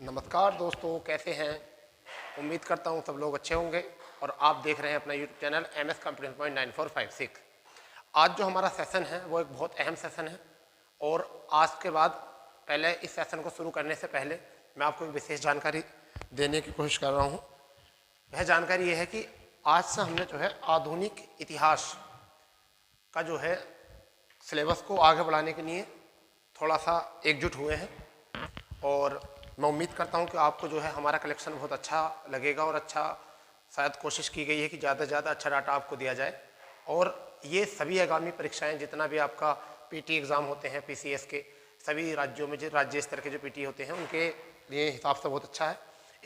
नमस्कार दोस्तों, कैसे हैं। उम्मीद करता हूँ सब लोग अच्छे होंगे और आप देख रहे हैं अपना YouTube channel MS computer point 9456। आज जो हमारा सेशन है वो एक बहुत अहम सेशन है और आज के बाद पहले इस सेशन को शुरू करने से पहले मैं आपको एक विशेष जानकारी देने की कोशिश कर रहा हूँ। वह जानकारी ये है कि आज से हमने जो है आधुनिक इतिहास का जो है सिलेबस को आगे बढ़ाने के लिए थोड़ा सा एकजुट हुए हैं और मैं उम्मीद करता हूं कि आपको जो है हमारा कलेक्शन बहुत अच्छा लगेगा और अच्छा शायद कोशिश की गई है कि ज़्यादा से ज़्यादा अच्छा डाटा आपको दिया जाए। और ये सभी आगामी परीक्षाएं, जितना भी आपका पीटी एग्ज़ाम होते हैं PCS के, सभी राज्यों में जो राज्य स्तर के जो पीटी होते हैं उनके लिए हिसाब से बहुत अच्छा है।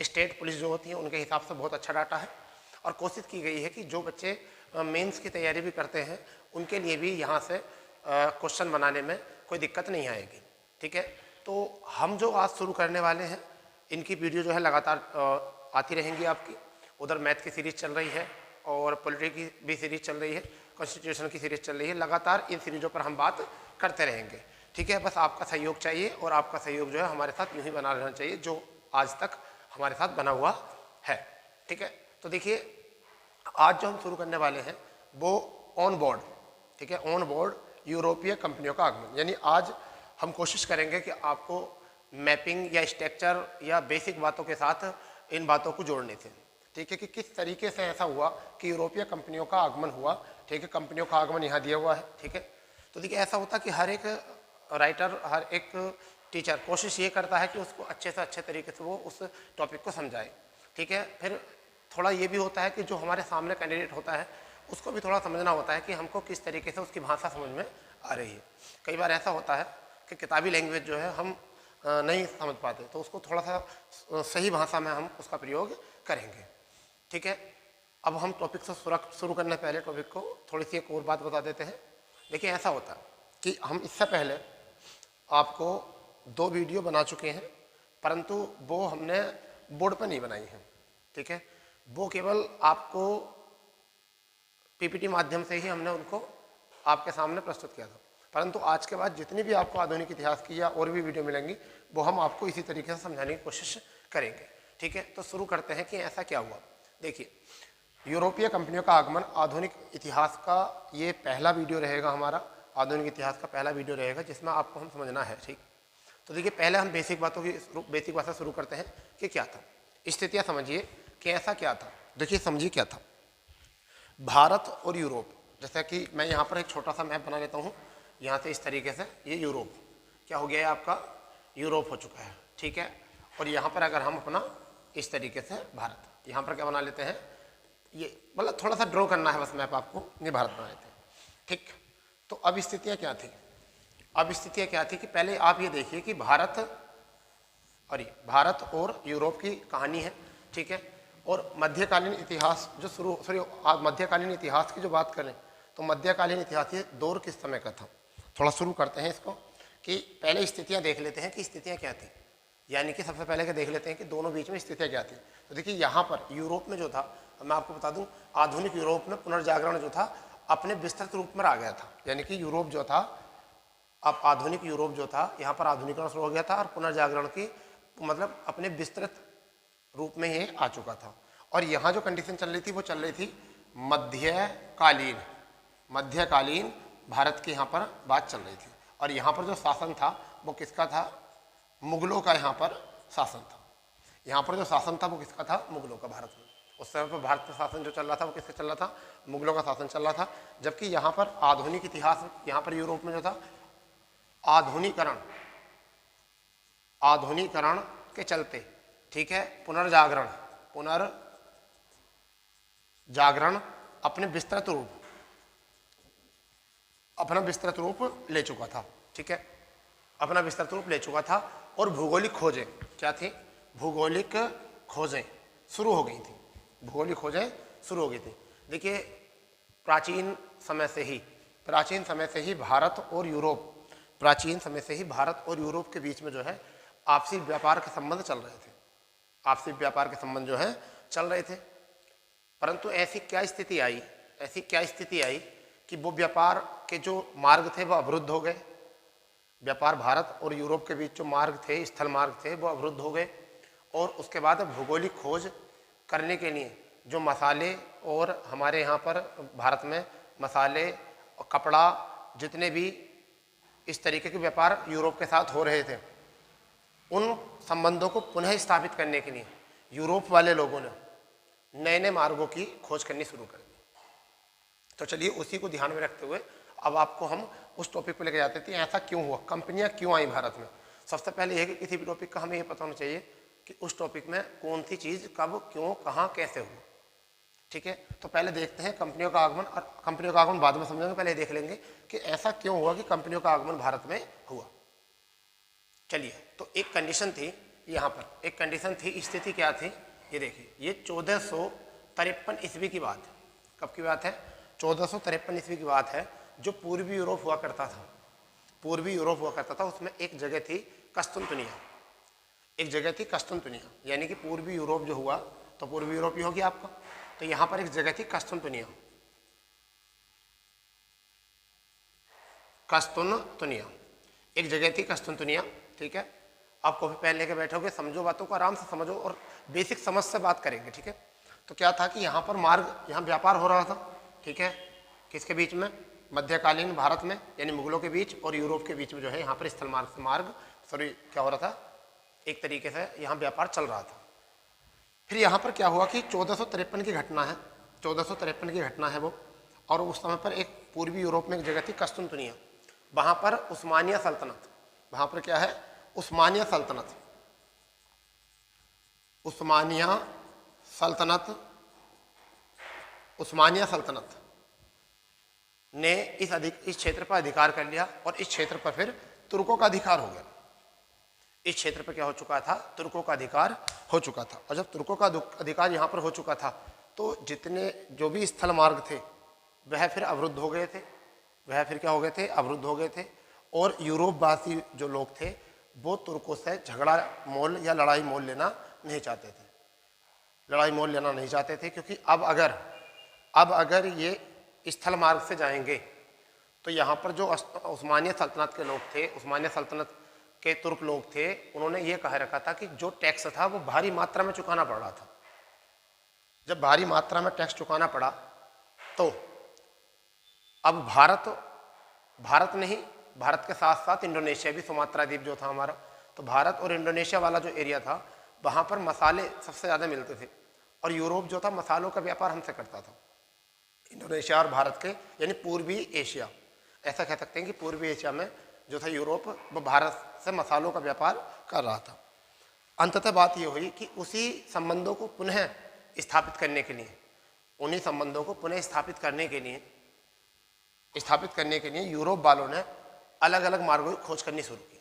स्टेट पुलिस जो होती है उनके हिसाब से बहुत अच्छा डाटा है और कोशिश की गई है कि जो बच्चे मेंस की तैयारी भी करते हैं उनके लिए भी यहाँ से क्वेश्चन बनाने में कोई दिक्कत नहीं आएगी। ठीक है, तो हम जो आज शुरू करने वाले हैं इनकी वीडियो जो है लगातार आती रहेंगी आपकी। उधर मैथ की सीरीज़ चल रही है और पॉलिटी की भी सीरीज़ चल रही है, कॉन्स्टिट्यूशन की सीरीज़ चल रही है। लगातार इन सीरीज़ों पर हम बात करते रहेंगे। ठीक है, बस आपका सहयोग चाहिए और आपका सहयोग जो है हमारे साथ यूँ ही बना रहना चाहिए जो आज तक हमारे साथ बना हुआ है। ठीक है, तो देखिए आज जो हम शुरू करने वाले हैं वो ऑन बोर्ड, ठीक है, ऑन बोर्ड यूरोपीय कंपनियों का आगमन। यानी आज हम कोशिश करेंगे कि आपको मैपिंग या स्ट्रक्चर या बेसिक बातों के साथ इन बातों को जोड़ने से, ठीक है, कि किस तरीके से ऐसा हुआ कि यूरोपीय कंपनियों का आगमन हुआ। ठीक है, कंपनियों का आगमन यहाँ दिया हुआ है। ठीक है, तो देखिए ऐसा होता कि हर एक राइटर, हर एक टीचर कोशिश ये करता है कि उसको अच्छे से अच्छे तरीके से वो उस टॉपिक को समझाए। ठीक है, फिर थोड़ा ये भी होता है कि जो हमारे सामने कैंडिडेट होता है उसको भी थोड़ा समझना होता है कि हमको किस तरीके से उसकी भाषा समझ में आ रही है। कई बार ऐसा होता है कि किताबी लैंग्वेज जो है हम नहीं समझ पाते, तो उसको थोड़ा सा सही भाषा में हम उसका प्रयोग करेंगे। ठीक है, अब हम टॉपिक से शुरू करने पहले टॉपिक को थोड़ी सी एक और बात बता देते हैं। देखिए ऐसा होता है कि हम इससे पहले आपको 2 वीडियो बना चुके हैं, परंतु वो हमने बोर्ड पर नहीं बनाई है। ठीक है, वो केवल आपको PPT माध्यम से ही हमने उनको आपके सामने प्रस्तुत किया था। परंतु आज के बाद जितनी भी आपको आधुनिक इतिहास की या और भी वीडियो मिलेंगी वो हम आपको इसी तरीके से समझाने की कोशिश करेंगे। ठीक है, तो शुरू करते हैं कि ऐसा क्या हुआ। देखिए, यूरोपीय कंपनियों का आगमन, आधुनिक इतिहास का ये पहला वीडियो रहेगा हमारा, आधुनिक इतिहास का पहला वीडियो रहेगा जिसमें आपको हम समझना है। ठीक, तो देखिए पहले हम बेसिक बात से शुरू करते हैं कि क्या था। स्थितियाँ समझिए कि ऐसा क्या था। देखिए समझिए क्या था। भारत और यूरोप, जैसा कि मैं यहाँ पर एक छोटा सा मैप बना लेता हूँ यहाँ से, इस तरीके से ये यूरोप क्या हो गया है, आपका यूरोप हो चुका है। ठीक है, और यहाँ पर अगर हम अपना इस तरीके से भारत, यहाँ पर क्या बना लेते हैं, ये मतलब थोड़ा सा ड्रॉ करना है बस मैप आपको, ये भारत बना लेते हैं। ठीक, तो अब स्थितियाँ क्या थी। अब स्थितियाँ क्या थी कि पहले आप ये देखिए कि भारत और यूरोप की कहानी है। ठीक है, और मध्यकालीन इतिहास जो मध्यकालीन इतिहास की जो बात करें तो मध्यकालीन इतिहास ये दौर किस समय का था। थोड़ा शुरू करते हैं इसको कि पहले स्थितियां देख लेते हैं कि स्थितियां क्या थी। यानी कि सबसे पहले क्या देख लेते हैं कि दोनों बीच में स्थितियां क्या थी। तो देखिए यहाँ पर यूरोप में जो था, मैं आपको बता दूं, आधुनिक यूरोप में पुनर्जागरण जो था अपने विस्तृत रूप में आ गया था। यानी कि यूरोप जो था, अब आधुनिक यूरोप जो था यहाँ पर आधुनिकरण शुरू हो गया था और पुनर्जागरण की मतलब अपने विस्तृत रूप में ये आ चुका था। और यहाँ जो कंडीशन चल रही थी वो चल रही थी मध्यकालीन भारत की यहाँ पर बात चल रही थी। और यहाँ पर जो शासन था वो किसका था, मुगलों का यहाँ पर शासन था। यहाँ पर जो शासन था वो किसका था, मुगलों का। भारत में उस समय पर भारत का शासन जो चल रहा था वो किसका चल रहा था, मुगलों का शासन चल रहा था। जबकि यहाँ पर आधुनिक इतिहास, यहाँ पर यूरोप में जो था आधुनिकरण के चलते, ठीक है, पुनर्जागरण अपना विस्तृत रूप ले चुका था। ठीक है, अपना विस्तृत रूप ले चुका था और भौगोलिक खोजें क्या थी, भौगोलिक खोजें शुरू हो गई थी। देखिए प्राचीन समय से ही भारत और यूरोप के बीच में जो है आपसी व्यापार के संबंध चल रहे थे। परंतु ऐसी क्या स्थिति आई कि वो व्यापार के जो मार्ग थे वो अवरुद्ध हो गए। व्यापार भारत और यूरोप के बीच जो मार्ग थे, स्थल मार्ग थे, वो अवरुद्ध हो गए। और उसके बाद भौगोलिक खोज करने के लिए जो मसाले और हमारे यहाँ पर भारत में मसाले और कपड़ा जितने भी इस तरीके के व्यापार यूरोप के साथ हो रहे थे, उन संबंधों को पुनः स्थापित करने के लिए यूरोप वाले लोगों ने नए नए मार्गों की खोज करनी शुरू कर दी। तो चलिए उसी को ध्यान में रखते हुए अब आपको हम उस टॉपिक पर लेके जाते थे, ऐसा क्यों हुआ, कंपनियां क्यों आई भारत में। सबसे पहले यह कि किसी भी टॉपिक का हमें ये पता होना चाहिए कि उस टॉपिक में कौन सी चीज़ कब क्यों कहाँ कैसे हुआ। ठीक है, तो पहले देखते हैं कंपनियों का आगमन, और कंपनियों का आगमन बाद में समझेंगे, पहले देख लेंगे कि ऐसा क्यों हुआ कि कंपनियों का आगमन भारत में हुआ। चलिए, तो एक कंडीशन थी यहाँ पर, एक कंडीशन थी, स्थिति क्या थी, ये देखिए, ये 1453 ईस्वी की बात है। कब की बात है? 1453 ईस्वी की बात है। जो पूर्वी यूरोप हुआ करता था, पूर्वी यूरोप हुआ करता था, उसमें एक जगह थी कस्तुनतुनिया, एक जगह थी कस्तुनतुनिया, यानी कि पूर्वी यूरोप जो हुआ तो पूर्वी यूरोप ही होगी आपका। तो यहाँ पर एक जगह थी कस्तुनतुनिया, कस्तुनतुनिया एक जगह थी कस्तुनतुनिया। ठीक है, आप कॉपी पेन लेके बैठोगे, समझो बातों को, आराम से समझो और बेसिक समझ से बात करेंगे। ठीक है, तो क्या था कि यहाँ पर मार्ग, यहाँ व्यापार हो रहा था। ठीक है, किसके बीच में? मध्यकालीन भारत में, यानी मुगलों के बीच और यूरोप के बीच में जो है यहाँ पर स्थल मार्ग सॉरी क्या हो रहा था, एक तरीके से यहाँ व्यापार चल रहा था। फिर यहाँ पर क्या हुआ कि 1453 की घटना है, 1453 की घटना है वो, और उस समय पर एक पूर्वी यूरोप में एक जगह थी कस्तुनतुनिया, वहाँ पर उस्मानिया सल्तनत, वहाँ पर क्या है? उस्मानिया सल्तनत, उस्मानिया सल्तनत, उस्मानिया सल्तनत ने इस क्षेत्र पर अधिकार कर लिया, और इस क्षेत्र पर फिर तुर्कों का अधिकार हो गया। इस क्षेत्र पर क्या हो चुका था? तुर्कों का अधिकार हो चुका था। और जब तुर्कों का अधिकार यहाँ पर हो चुका था, तो जितने जो भी स्थल मार्ग थे वह फिर अवरुद्ध हो गए थे, वह फिर क्या हो गए थे? अवरुद्ध हो गए थे। और यूरोपवासी जो लोग थे वो तुर्कों से झगड़ा मोल या लड़ाई मोल लेना नहीं चाहते थे, लड़ाई मोल लेना नहीं चाहते थे, क्योंकि अब अगर ये स्थल मार्ग से जाएंगे तो यहाँ पर जो उस्मानिया सल्तनत के लोग थे, उस्मानिया सल्तनत के तुर्क लोग थे, उन्होंने ये कह रखा था कि जो टैक्स था वो भारी मात्रा में चुकाना पड़ रहा था। जब भारी मात्रा में टैक्स चुकाना पड़ा तो अब भारत नहीं, भारत के साथ साथ इंडोनेशिया भी, सुमात्रा द्वीप जो था हमारा, तो भारत और इंडोनेशिया वाला जो एरिया था वहाँ पर मसाले सबसे ज़्यादा मिलते थे, और यूरोप जो था मसालों का व्यापार हमसे करता था। इंडोनेशिया और भारत के, यानी पूर्वी एशिया, ऐसा कह सकते हैं कि पूर्वी एशिया में जो था यूरोप, वो भारत से मसालों का व्यापार कर रहा था। अंततः बात ये हुई कि उसी संबंधों को पुनः स्थापित करने के लिए, उन्हीं संबंधों को पुनः स्थापित करने के लिए यूरोप वालों ने अलग अलग मार्गों की खोज करनी शुरू की,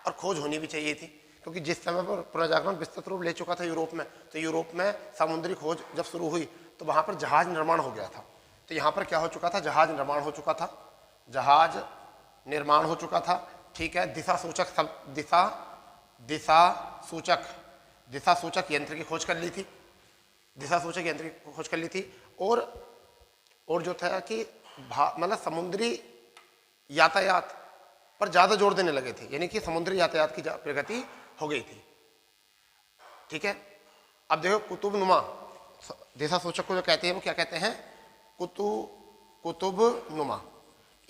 और खोज होनी भी चाहिए थी, क्योंकि जिस समय पर पुनर्जागरण विस्तृत रूप ले चुका था यूरोप में, तो यूरोप में समुद्री खोज जब शुरू हुई तो वहाँ पर जहाज निर्माण हो गया था। तो यहाँ पर क्या हो चुका था? जहाज निर्माण हो चुका था, जहाज निर्माण हो चुका था। ठीक है, दिशा सूचक यंत्र की खोज कर ली थी, दिशा सूचक यंत्र की खोज कर ली थी, और जो था कि मतलब समुद्री यातायात पर ज़्यादा जोर देने लगे थे, यानी कि समुद्री यातायात की प्रगति हो गई थी। ठीक है, अब देखो कुतुबनुमा दिशा सूचक को जो कहते हैं वो क्या कहते हैं? कुतुबनुमा,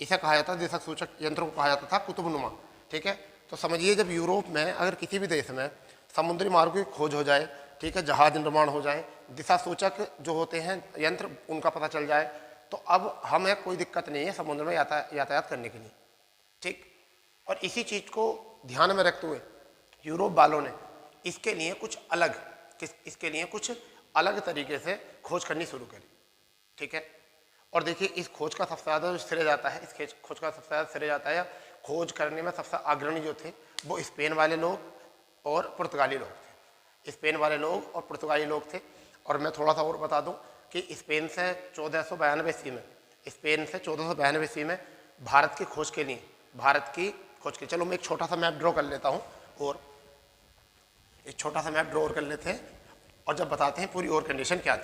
इसे कहा जाता है, दिशा सूचक यंत्र को कहा जाता था कुतुबनुमा। ठीक है, तो समझिए जब यूरोप में अगर किसी भी देश में समुद्री मार्ग की खोज हो जाए, ठीक है, जहाज निर्माण हो जाए, दिशा सूचक जो होते हैं यंत्र उनका पता चल जाए, तो अब हमें कोई दिक्कत नहीं है समुद्र में यातायात करने के लिए। ठीक, और इसी चीज़ को ध्यान में रखते हुए यूरोप वालों ने इसके लिए कुछ अलग तरीके से खोज करनी शुरू करी। ठीक है, और देखिए इस खोज का सबसे ज़्यादा जो श्रेय जाता है, इस खोज का सबसे ज़्यादा श्रेय जाता है, या खोज करने में सबसे अग्रणी जो थे वो स्पेन वाले लोग और पुर्तगाली लोग थे, स्पेन वाले लोग और पुर्तगाली लोग थे। और मैं थोड़ा सा और बता दूं कि स्पेन से 1492 ईस्वी में भारत की खोज के लिए, चलो मैं एक छोटा सा मैप ड्रॉ कर लेता हूँ, और एक छोटा सा मैप ड्रॉ कर लेते हैं, और जब बताते हैं पूरी और कंडीशन क्या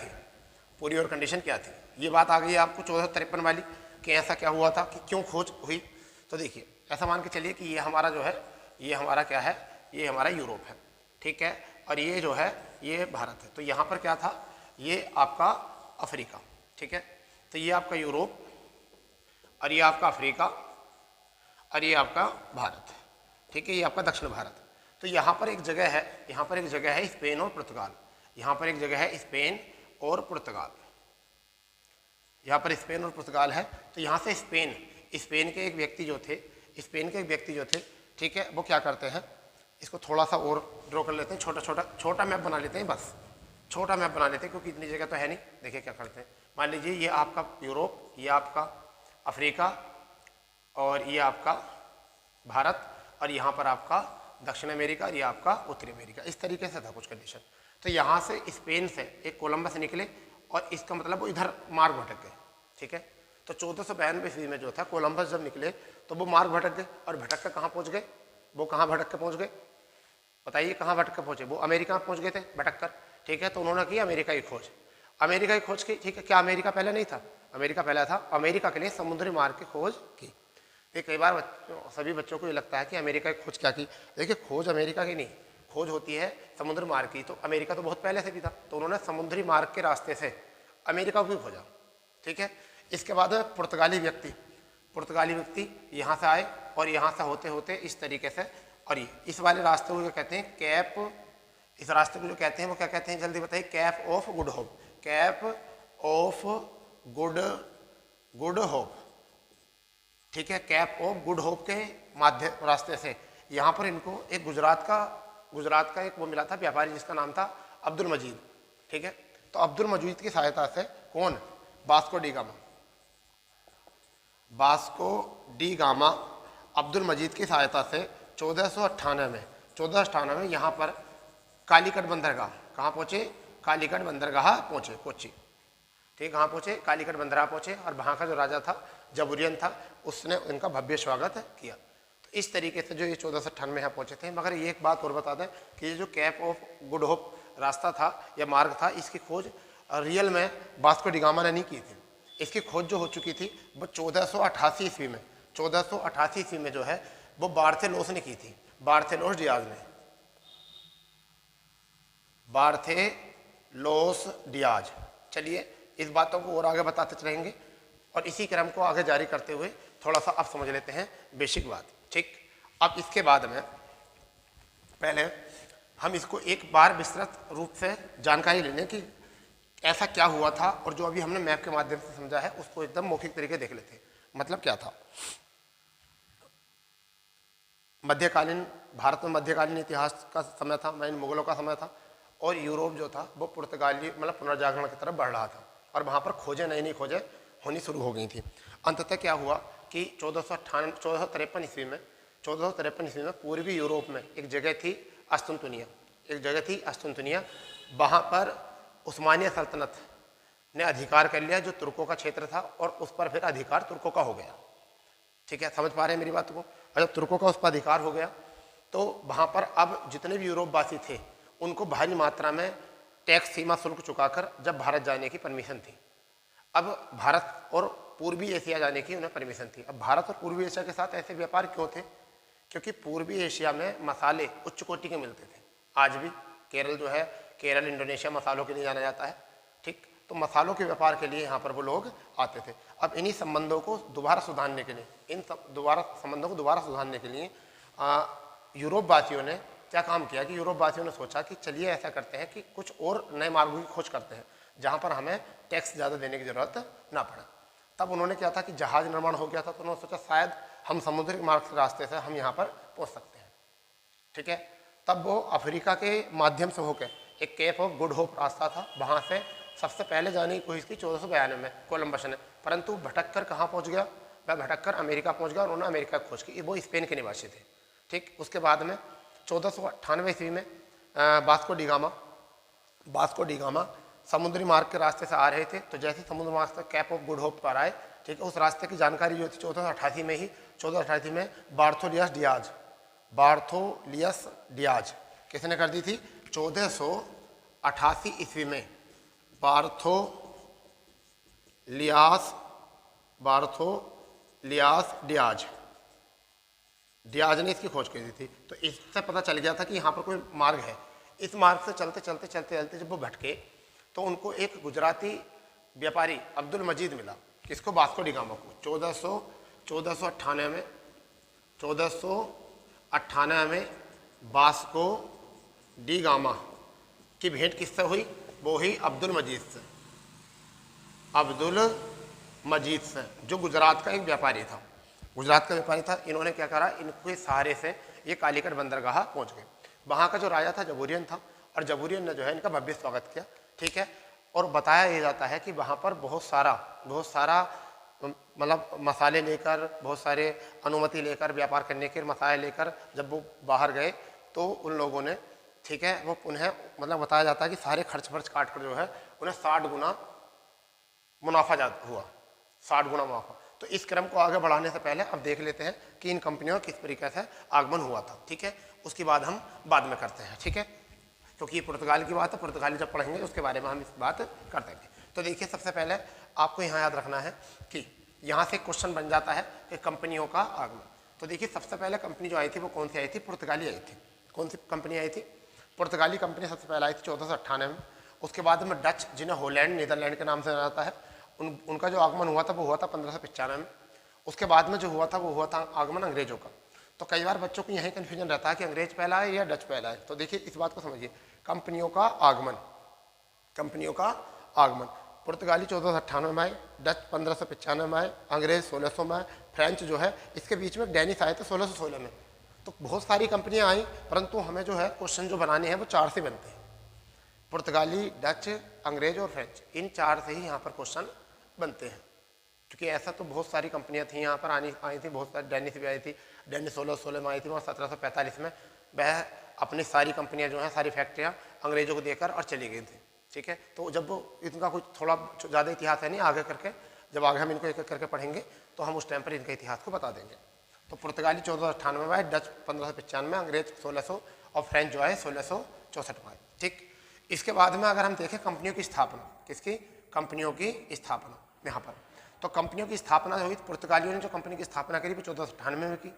थी, ये बात आ गई आपको 1453 वाली कि ऐसा क्या हुआ था, कि क्यों खोज हुई। तो देखिए ऐसा मान के चलिए कि ये हमारा जो है, ये हमारा क्या है, ये हमारा यूरोप है। ठीक है, और ये जो है ये भारत है। तो यहाँ पर क्या था, ये आपका अफ्रीका, ठीक है। तो ये आपका यूरोप और ये आपका अफ्रीका और ये आपका भारत, ठीक है, ये आपका दक्षिण भारत। तो यहाँ पर एक जगह है, यहाँ पर एक जगह है स्पेन और पुर्तगाल, यहाँ पर एक जगह है स्पेन और पुर्तगाल, यहाँ पर स्पेन और पुर्तगाल है। तो यहाँ से स्पेन के एक व्यक्ति जो थे, ठीक है, वो क्या करते हैं, इसको थोड़ा सा और ड्रॉ कर लेते हैं, छोटा मैप बना लेते हैं, बस छोटा मैप बना लेते हैं क्योंकि इतनी जगह तो है नहीं। देखिए क्या करते हैं, मान लीजिए ये आपका यूरोप, ये आपका अफ्रीका और ये आपका भारत और यहाँ पर आपका दक्षिण अमेरिका और ये आपका उत्तरी अमेरिका, इस तरीके से था कुछ कंडीशन। तो यहाँ से स्पेन से एक कोलंबस निकले और इसका मतलब वो इधर मार्ग भटक गए, ठीक है। तो 1492 ईस्वी में जो था कोलंबस जब निकले तो वो मार्ग भटक गए और भटक कर कहाँ पहुँच गए, वो कहाँ भटक के पहुँच गए, बताइए कहाँ भटक कर पहुँचे, वो अमेरिका पहुँच गए थे भटक कर, ठीक है। तो उन्होंने की अमेरिका की खोज की, ठीक है। क्या अमेरिका पहले नहीं था, अमेरिका पहला था। अमेरिका के लिए समुद्री मार्ग की खोज की। ये कई बार सभी बच्चों को ये लगता है कि अमेरिका की खोज क्या की, देखिए खोज अमेरिका की नहीं, खोज होती है समुद्र मार्ग की। तो अमेरिका तो बहुत पहले से भी था, तो उन्होंने समुद्री मार्ग के रास्ते से अमेरिका को भी खोजा, ठीक है। इसके बाद पुर्तगाली व्यक्ति यहाँ से आए और यहाँ से होते होते इस तरीके से, और ये इस वाले रास्ते को जो कहते हैं कैप, इस रास्ते को जो कहते हैं वो क्या कहते हैं, जल्दी बताइए, cap of good hope, cap of good hope, ठीक है। कैप ऑफ गुड होप के माध्यम रास्ते से यहाँ पर इनको एक गुजरात का एक वो मिला था व्यापारी जिसका नाम था अब्दुल मजीद, ठीक है। तो अब्दुल मजीद की सहायता से कौन, वास्को डी गामा अब्दुल मजीद की सहायता से 1498 में यहाँ पर कालीकट बंदरगाह कहाँ पहुँचे, कालीकट बंदरगाह पहुँचे, कोच्चि, ठीक, कहाँ पहुँचे, कालीकट बंदरगाह पहुँचे। और वहाँ का जो राजा था जबुरियन था, उसने उनका भव्य स्वागत किया। तो इस तरीके से जो ये 1498 यहाँ पहुँचे थे। मगर ये एक बात और बता दें कि ये जो कैप ऑफ गुड होप रास्ता था या मार्ग था, इसकी खोज रियल में वास्को डी गामा ने नहीं की थी। इसकी खोज जो हो चुकी थी वो 1488 ईस्वी में जो है वो बार्थेलोस ने की थी, बार्थेलोस डियाज। चलिए इस बातों को और आगे बताते चलेंगे और इसी क्रम को आगे जारी करते हुए थोड़ा सा अब समझ लेते हैं बेसिक बात, ठीक। अब इसके बाद में पहले हम इसको एक बार विस्तृत रूप से जानकारी ले लें कि ऐसा क्या हुआ था, और जो अभी हमने मैप के माध्यम से समझा है उसको एकदम मौखिक तरीके देख लेते हैं। मतलब क्या था, भारत में मध्यकालीन इतिहास का समय था, मुगलों का समय था, और यूरोप जो था वो पुर्तगाली मतलब पुनर्जागरण की तरफ बढ़ रहा था और वहाँ पर नई खोजें होनी शुरू हो गई थी। अंततः क्या हुआ कि 1453 ईस्वी में पूर्वी यूरोप में एक जगह थी अस्तुनतुनिया, वहाँ पर उस्मानिया सल्तनत ने अधिकार कर लिया, जो तुर्कों का क्षेत्र था, और उस पर फिर अधिकार तुर्कों का हो गया, ठीक है। समझ पा रहे हैं मेरी बात को। और जब तुर्कों का उस पर अधिकार हो गया तो वहाँ पर अब जितने भी यूरोपवासी थे उनको भारी मात्रा में टैक्स सीमा शुल्क चुकाकर जब भारत जाने की परमिशन थी। अब भारत और पूर्वी एशिया जाने की उन्हें परमिशन थी। अब भारत और पूर्वी एशिया के साथ ऐसे व्यापार क्यों थे, क्योंकि पूर्वी एशिया में मसाले उच्च कोटि के मिलते थे। आज भी केरल इंडोनेशिया मसालों के लिए जाना जाता है, ठीक। तो मसालों के व्यापार के लिए यहाँ पर वो लोग आते थे। अब इन्हीं संबंधों को दोबारा सुधारने के लिए यूरोप वासियों ने क्या काम किया कि यूरोप वासियों ने सोचा कि चलिए ऐसा करते हैं कि कुछ और नए मार्गों की खोज करते हैं जहाँ पर हमें टैक्स ज़्यादा देने की ज़रूरत ना पड़े। तब उन्होंने क्या था कि जहाज़ निर्माण हो गया था, तो उन्होंने सोचा शायद हम समुद्री मार्ग के रास्ते से हम यहाँ पर पहुँच सकते हैं, ठीक है। तब वो अफ्रीका के माध्यम से होकर एक केप ऑफ गुड होप रास्ता था, वहाँ से सबसे पहले जाने की कोशिश की 1492 में कोलंबस ने, परंतु भटक कर कहाँ पहुँच गया, वह भटक कर अमेरिका पहुँच गया और उन्होंने अमेरिका की खोज की। वो स्पेन के निवासी थे, ठीक। उसके बाद में 1498 ईस्वी में वास्को डी गामा समुद्री मार्ग के रास्ते से आ रहे थे। तो जैसे समुद्र मार्ग से कैप ऑफ गुड होप पर आए, ठीक है, उस रास्ते की जानकारी जो थी 1488 में बार्थोलियस डियाज किसने कर दी थी, 1488 ईस्वी में बार्थोलियास डियाज ने इसकी खोज की थी। तो इससे पता चल गया था कि यहाँ पर कोई मार्ग है, इस मार्ग से चलते चलते चलते चलते जब वो भटके तो उनको एक गुजराती व्यापारी अब्दुल मजीद मिला। किसको? वास्को डी गामा को। 1498 में वास्को डी गामा की भेंट किससे हुई? वो ही अब्दुल मजीद से, अब्दुल मजीद से, जो गुजरात का एक व्यापारी था। गुजरात का व्यापारी था। इन्होंने क्या करा, इनके सहारे से ये कालीकट बंदरगाह पहुंच गए। वहाँ का जो राजा था जबूरियन था, और जबूरियन ने जो है इनका भव्य स्वागत किया। ठीक है। और बताया ये जाता है कि वहाँ पर बहुत सारा मतलब मसाले लेकर, बहुत सारे अनुमति लेकर, व्यापार करने के मसाले लेकर जब वो बाहर गए तो उन लोगों ने, ठीक है, वो उन्हें मतलब बताया जाता है कि सारे खर्च वर्च काट कर जो है उन्हें 60 गुना मुनाफा हुआ, 60 गुना मुनाफा। तो इस क्रम को आगे बढ़ाने से पहले अब देख लेते हैं कि इन कंपनियों किस तरीके से आगमन हुआ था। ठीक है, उसकी बात हम बाद में करते हैं। ठीक है, क्योंकि पुर्तगाल की बात है, पुर्तगाली जब पढ़ेंगे उसके बारे में हम इस बात कर देंगे। तो देखिए, सबसे पहले आपको यहाँ याद रखना है कि यहाँ से क्वेश्चन बन जाता है कि कंपनियों का आगमन। तो देखिए, सबसे पहले कंपनी जो आई थी वो कौन सी आई थी? पुर्तगाली आई थी। कौन सी कंपनी आई थी? पुर्तगाली कंपनी सबसे पहले आई थी 1498 में। उसके बाद में डच, जिन्हें होलैंड, नीदरलैंड के नाम से जाना जाता है, उनका जो आगमन हुआ था वो हुआ था 1595 में। उसके बाद में जो हुआ था वो हुआ था आगमन अंग्रेजों का। तो कई बार बच्चों को यही कन्फ्यूजन रहता है कि अंग्रेज पहला है या डच पहला है। तो देखिए, इस बात को समझिए, कंपनियों का आगमन, कंपनियों का आगमन। पुर्तगाली 1498 में आए, डच 1595 में आए, अंग्रेज 1600 में आए, फ्रेंच जो है इसके बीच में डेनिश आए थे 1616 में। तो बहुत सारी कंपनियां आई, परंतु हमें जो है क्वेश्चन जो बनाने हैं वो 4 से बनते हैं। पुर्तगाली, डच, अंग्रेज और फ्रेंच, इन 4 से ही यहाँ पर क्वेश्चन बनते हैं। क्योंकि ऐसा तो बहुत सारी कंपनियां थी यहाँ पर आई थी, बहुत सारी, डेनिश भी आई थी, डेनिश 1616 में आई थी, वहाँ 1745 में वह अपनी सारी कंपनियां जो हैं, सारी फैक्ट्रियाँ अंग्रेजों को देकर और चली गई थी। ठीक है, तो जब वो इनका कुछ थोड़ा ज़्यादा इतिहास है नहीं, आगे करके जब आगे हम इनको एक एक करके पढ़ेंगे तो हम उस टाइम पर इनके इतिहास को बता देंगे। तो पुर्तगाली 1498 में आए, डच 1595 में, अंग्रेज 1600 और फ्रेंच जो है 1664 में आए। ठीक, इसके बाद में अगर हम देखें कंपनियों की स्थापना, किसकी? कंपनियों की स्थापना यहाँ पर। तो कंपनियों की स्थापना हुई, पुर्तगालियों ने जो कंपनी की स्थापना करी वो 1498 में की,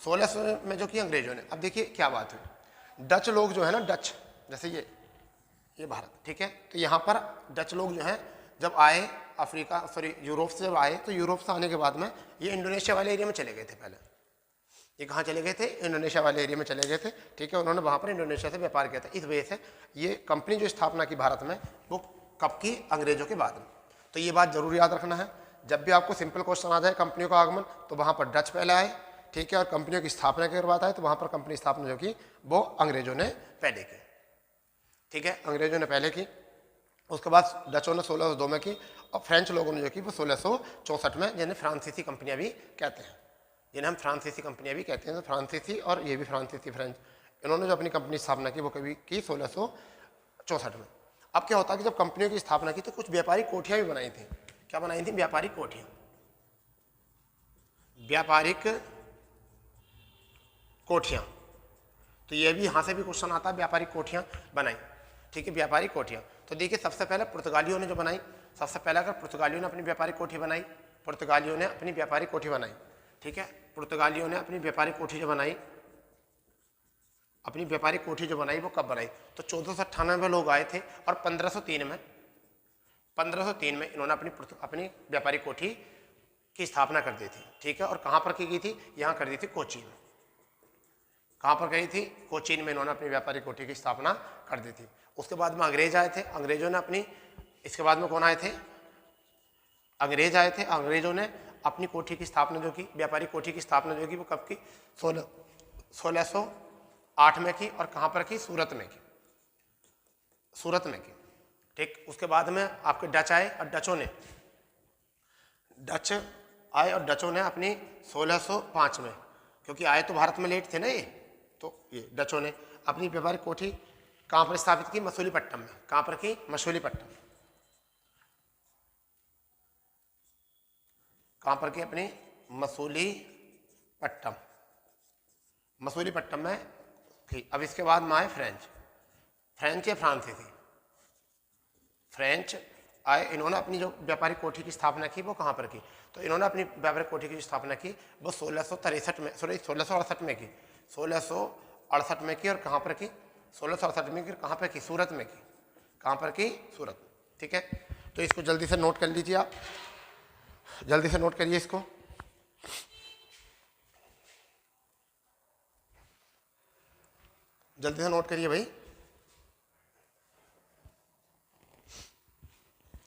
1600 में जो की अंग्रेजों ने। अब देखिए क्या बात हुई, डच लोग जो है ना, डच, जैसे ये भारत, ठीक है, तो यहाँ पर डच लोग जो हैं जब आए यूरोप से जब आए, तो यूरोप से आने के बाद में ये इंडोनेशिया वाले एरिया में चले गए थे। पहले ये कहाँ चले गए थे? इंडोनेशिया वाले एरिया में चले गए थे। ठीक है, उन्होंने वहाँ पर इंडोनेशिया से व्यापार किया था। इस वजह से ये कंपनी जो स्थापना की भारत में वो कब की? अंग्रेजों के बाद में। तो ये बात जरूर याद रखना है, जब भी आपको सिंपल क्वेश्चन आ जाए कंपनियों का आगमन, तो वहाँ पर डच पहले आए, ठीक है, और कंपनियों की स्थापना के बाद आए तो वहाँ पर कंपनी स्थापना जो की वो अंग्रेजों ने पहले की। ठीक है, अंग्रेजों ने पहले की, उसके बाद डचों ने 1602 में की, और फ्रेंच लोगों ने जो की वो 1664 में, जिन्हें फ्रांसीसी कंपनियां भी कहते हैं, जिन्हें हम फ्रांसीसी कंपनियां भी कहते हैं। तो फ्रांसीसी और ये भी फ्रांसीसी, फ्रेंच, इन्होंने जो अपनी कंपनी स्थापना की वो कभी की 1664 में। अब क्या होता है कि जब कंपनियों की स्थापना की तो कुछ व्यापारिक कोठियां भी बनाई थी। क्या बनाई थी? व्यापारिक कोठियां, व्यापारिक कोठियां। तो ये भी यहाँ से भी क्वेश्चन आता है, व्यापारिक कोठियां बनाई। ठीक है, व्यापारिक कोठियां। तो देखिए, सबसे पहले पुर्तगालियों ने जो बनाई, सबसे पहले अगर पुर्तगालियों ने अपनी व्यापारिक कोठी बनाई, पुर्तगालियों ने अपनी व्यापारिक कोठी बनाई। ठीक है, पुर्तगालियों ने अपनी व्यापारिक कोठी जो बनाई, अपनी व्यापारिक कोठी जो बनाई वो कब बनाई? तो 1498 में लोग आए थे, और 1503 में इन्होंने अपनी व्यापारिक कोठी की स्थापना कर दी थी। ठीक है, और कहाँ पर की गई थी? यहाँ कर दी थी कोचीन। कहाँ पर गई थी? कोचीन में इन्होंने अपनी व्यापारिक कोठी की स्थापना कर दी थी। उसके बाद में अंग्रेज आए थे, अंग्रेजों ने अपनी, इसके बाद में कौन आए थे? अंग्रेज आए थे। अंग्रेजों ने अपनी कोठी की स्थापना जो की, व्यापारिक कोठी की स्थापना जो की वो कब की? 1608 में की, और कहाँ पर की? सूरत में की, सूरत में की। ठीक, उसके बाद में आपके डच आए, और डच आए और डचों ने अपनी 1605 में, क्योंकि आए तो भारत में लेट थे ना ये, तो ये डचों ने अपनी व्यापारिक कोठी कहाँ पर स्थापित की? मसूलीपट्टनम में। कहाँ पर की? मसूलीपट्टनम। कहाँ पर की? अपनी मसूलीपट्टनम, मसूलीपट्टनम में की। अब इसके बाद में आए फ्रेंच या फ्रांसीसी, फ्रेंच आए, इन्होंने अपनी जो व्यापारिक कोठी की स्थापना की वो कहाँ पर की? तो इन्होंने अपनी व्यापारिक कोठी की स्थापना की वो 1663 में, 1668 में की, 1668 में की, और कहाँ पर की? 1668 में की, कहाँ पर की? सूरत में की। कहाँ पर की? सूरत में। ठीक है, तो इसको जल्दी से नोट कर लीजिए, आप जल्दी से नोट करिए इसको। जल्दी से नोट करिए भाई।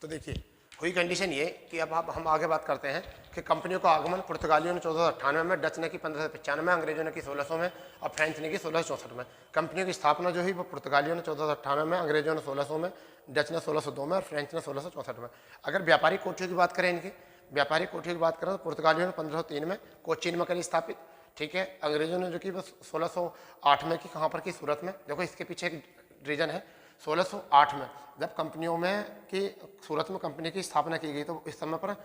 तो देखिए हुई कंडीशन ये कि अब हम आगे बात करते हैं कि कंपनियों का आगमन पुर्तगालियों ने 1498 में, डच ने की 1595 में, अंग्रेजों ने की 1600 में और फ्रेंच ने की 1664 में। कंपनियों की स्थापना जो हुई वो पुर्तगालियों ने 1498 में, अंग्रेजों ने 1600 में, डच ने 1602 में और फ्रेंच ने 1664 में। अगर व्यापारिक कोठियों की बात करें, इनकी व्यापारिक कोठियों की बात करें तो पुर्तगालियों ने 1503 में कोचीन में करी स्थापित। ठीक है, अंग्रेजों ने जो कि बस 1608 में की, कहाँ पर की? सूरत में। देखो इसके पीछे एक रीजन है, 1608 में जब कंपनियों में की सूरत में कंपनी की स्थापना की गई, तो इस समय पर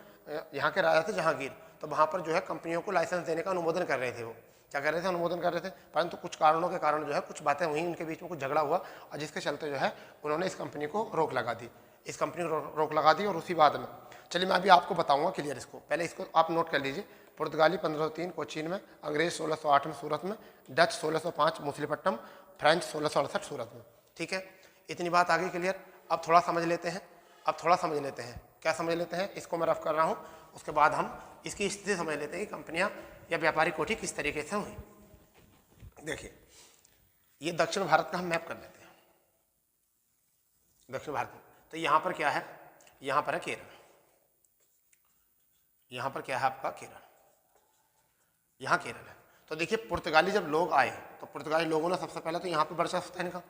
यहाँ के राजा थे जहांगीर, तो वहाँ पर जो है कंपनियों को लाइसेंस देने का अनुमोदन कर रहे थे। वो क्या कर रहे थे? अनुमोदन कर रहे थे, परंतु कुछ कारणों के कारण जो है कुछ बातें हुई, उनके बीच में कुछ झगड़ा हुआ और जिसके चलते जो है उन्होंने इस कंपनी को रोक लगा दी, इस कंपनी को रोक लगा दी। और उसी बाद में चलिए मैं अभी आपको बताऊंगा क्लियर इसको, पहले इसको आप नोट कर लीजिए। पुर्तगाली 1503 कोचीन में, अंग्रेज 1608 में सूरत में, डच 1605 मछलीपट्टनम, फ्रेंच 1668 सूरत में। ठीक है, इतनी बात आ गई क्लियर। अब थोड़ा समझ लेते हैं, क्या समझ लेते हैं, इसको मैं रफ कर रहा हूँ, उसके बाद हम इसकी स्थिति समझ लेते हैं कि कंपनियां या व्यापारिक कोठी किस तरीके से हुई। देखिए ये दक्षिण भारत का हम मैप कर लेते हैं, दक्षिण भारत में। तो यहाँ पर क्या है? यहाँ पर है केरल, यहाँ पर क्या है आपका? केरल, यहाँ केरल है। तो देखिए पुर्तगाली जब लोग आए तो पुर्तगाली लोगों ने सबसे पहले तो यहाँ पर वर्चस्व था इनका।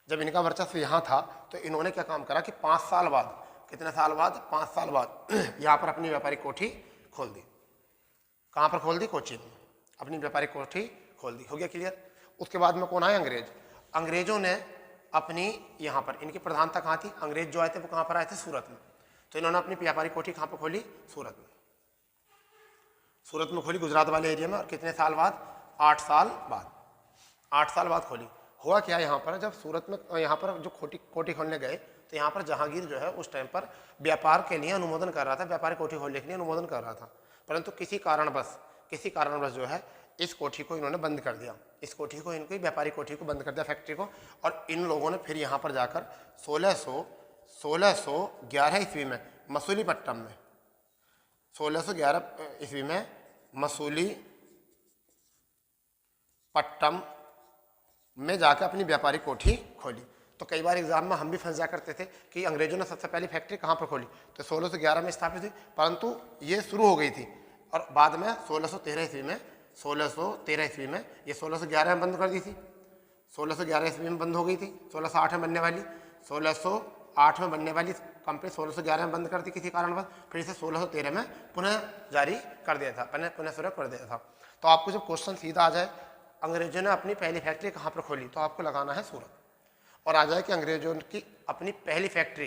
जब इनका वर्चस्व यहाँ था तो इन्होंने क्या काम करा कि 5 साल बाद, कितने साल बाद? 5 साल बाद यहाँ पर अपनी व्यापारिक कोठी खोल दी। कहाँ पर खोल दी? कोचीन में अपनी व्यापारिक कोठी खोल दी। हो गया क्लियर। उसके बाद में कौन आए? अंग्रेज। अंग्रेजों ने अपनी यहाँ पर, इनकी प्रधानता कहाँ थी? अंग्रेज जो आए थे वो कहाँ पर आए थे? सूरत में। तो इन्होंने अपनी व्यापारिक कोठी कहाँ पर खोली? सूरत में। सूरत में खोली, गुजरात वाले एरिया में। और कितने साल बाद? 8 साल बाद। 8 साल बाद खोली। हुआ क्या यहाँ पर, जब सूरत में यहाँ पर जो कोठी खोलने गए तो यहाँ पर जहांगीर जो है उस टाइम पर व्यापार के लिए अनुमोदन कर रहा था, व्यापारिक कोठी खोलने के लिए अनुमोदन कर रहा था, परंतु किसी कारणवश जो है इस कोठी को इन्होंने बंद कर दिया। इस कोठी को, इनकी व्यापारिक कोठी को बंद कर दिया, फैक्ट्री को। और इन लोगों ने फिर यहाँ पर जाकर 1611 ईस्वी में मसूलीपट्टनम में, 1611 ईस्वी में मसूलीपट्टनम में जाकर अपनी व्यापारिक कोठी खोली। तो कई बार एग्जाम में हम भी फंस जा करते थे कि अंग्रेजों ने सबसे पहली फैक्ट्री कहाँ पर खोली, तो 1611 में स्थापित हुई, परंतु ये शुरू हो गई थी और बाद में 1613 ईस्वी में ये 1611 में बंद कर दी थी। 1611 ईस्वी में बंद हो गई थी। 1608 में बनने वाली, 1608 में बनने वाली कंपनी 1611 में बंद कर दी किसी कारणवश, फिर इसे 1613 में पुनः जारी कर दिया था, पुनः शुरू कर दिया था। तो आपको जब क्वेश्चन सीधा आ जाए अंग्रेजों ने अपनी पहली फैक्ट्री कहाँ पर खोली, तो आपको लगाना है सूरत। और आ जाए कि अंग्रेजों की अपनी पहली फैक्ट्री,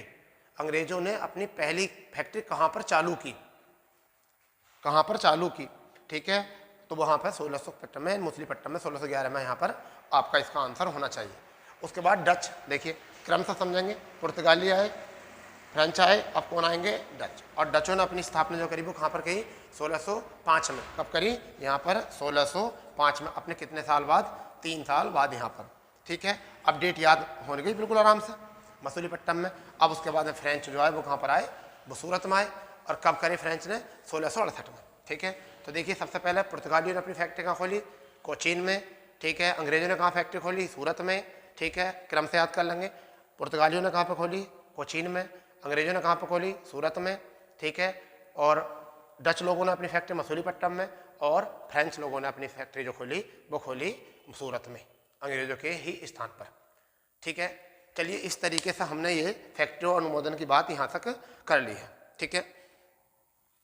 अंग्रेजों ने अपनी पहली फैक्ट्री कहाँ पर चालू की, कहाँ पर चालू की? ठीक है, तो वहाँ पर 1655 में, मछलीपट्टनम में, 1611 में यहाँ पर आपका इसका आंसर होना चाहिए। उसके बाद डच, देखिए क्रम से समझेंगे। पुर्तगाली आए, फ्रेंच आए, अब कौन आएंगे? डच। और डचों ने अपनी स्थापना जो करी वो कहाँ पर करी? 1605 में। कब करी? यहाँ पर 1605 में, अपने कितने साल बाद? 3 साल बाद यहाँ पर। ठीक है, अब डेट याद होने गई बिल्कुल आराम से, मसूलीपट्टनम में। अब उसके बाद में फ्रेंच जो आए वो कहाँ पर आए? वो सूरत में आए। और कब करी फ्रेंच ने? 1668 में। ठीक है, तो देखिए सबसे पहले पुर्तगालियों ने अपनी फैक्ट्री कहाँ खोली? कोचीन में। ठीक है, अंग्रेजों ने कहाँ फैक्ट्री खोली? सूरत में। ठीक है, क्रम से याद कर लेंगे। पुर्तगालियों ने कहाँ पर खोली? कोचीन में। अंग्रेजों ने कहाँ पर खोली? सूरत में। ठीक है, और डच लोगों ने अपनी फैक्ट्री मसूलीपट्टनम में, और फ्रेंच लोगों ने अपनी फैक्ट्री जो खोली वो खोली सूरत में, अंग्रेजों के ही स्थान पर। ठीक है, चलिए इस तरीके से हमने ये फैक्ट्री और अनुमोदन की बात यहाँ तक कर ली है। ठीक है,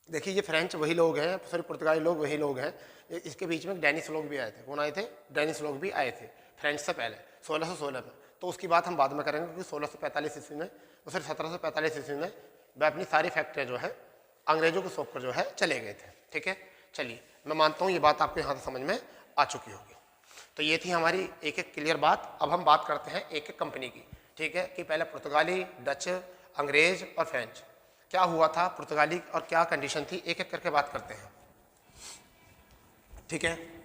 देखिए ये फ्रेंच वही लोग हैं, सॉरी पुर्तगाली लोग वही लोग हैं। इसके बीच में डेनिश लोग भी आए थे। कौन आए थे? डेनिश लोग भी आए थे फ्रेंच से पहले 1616 में। तो उसकी बात हम बाद में करेंगे, क्योंकि 1645 ईस्वी में, फिर 1745 ईस्वी में वह अपनी सारी फैक्ट्रियाँ जो है अंग्रेजों को सौंप कर जो है चले गए थे। ठीक है, चलिए मैं मानता हूँ ये बात आपको यहाँ से समझ में आ चुकी होगी। तो ये थी हमारी एक एक क्लियर बात। अब हम बात करते हैं एक एक कंपनी की। ठीक है, कि पहले पुर्तगाली, डच, अंग्रेज और फ्रेंच, क्या हुआ था पुर्तगाली और क्या कंडीशन थी, एक एक करके बात करते हैं। ठीक है,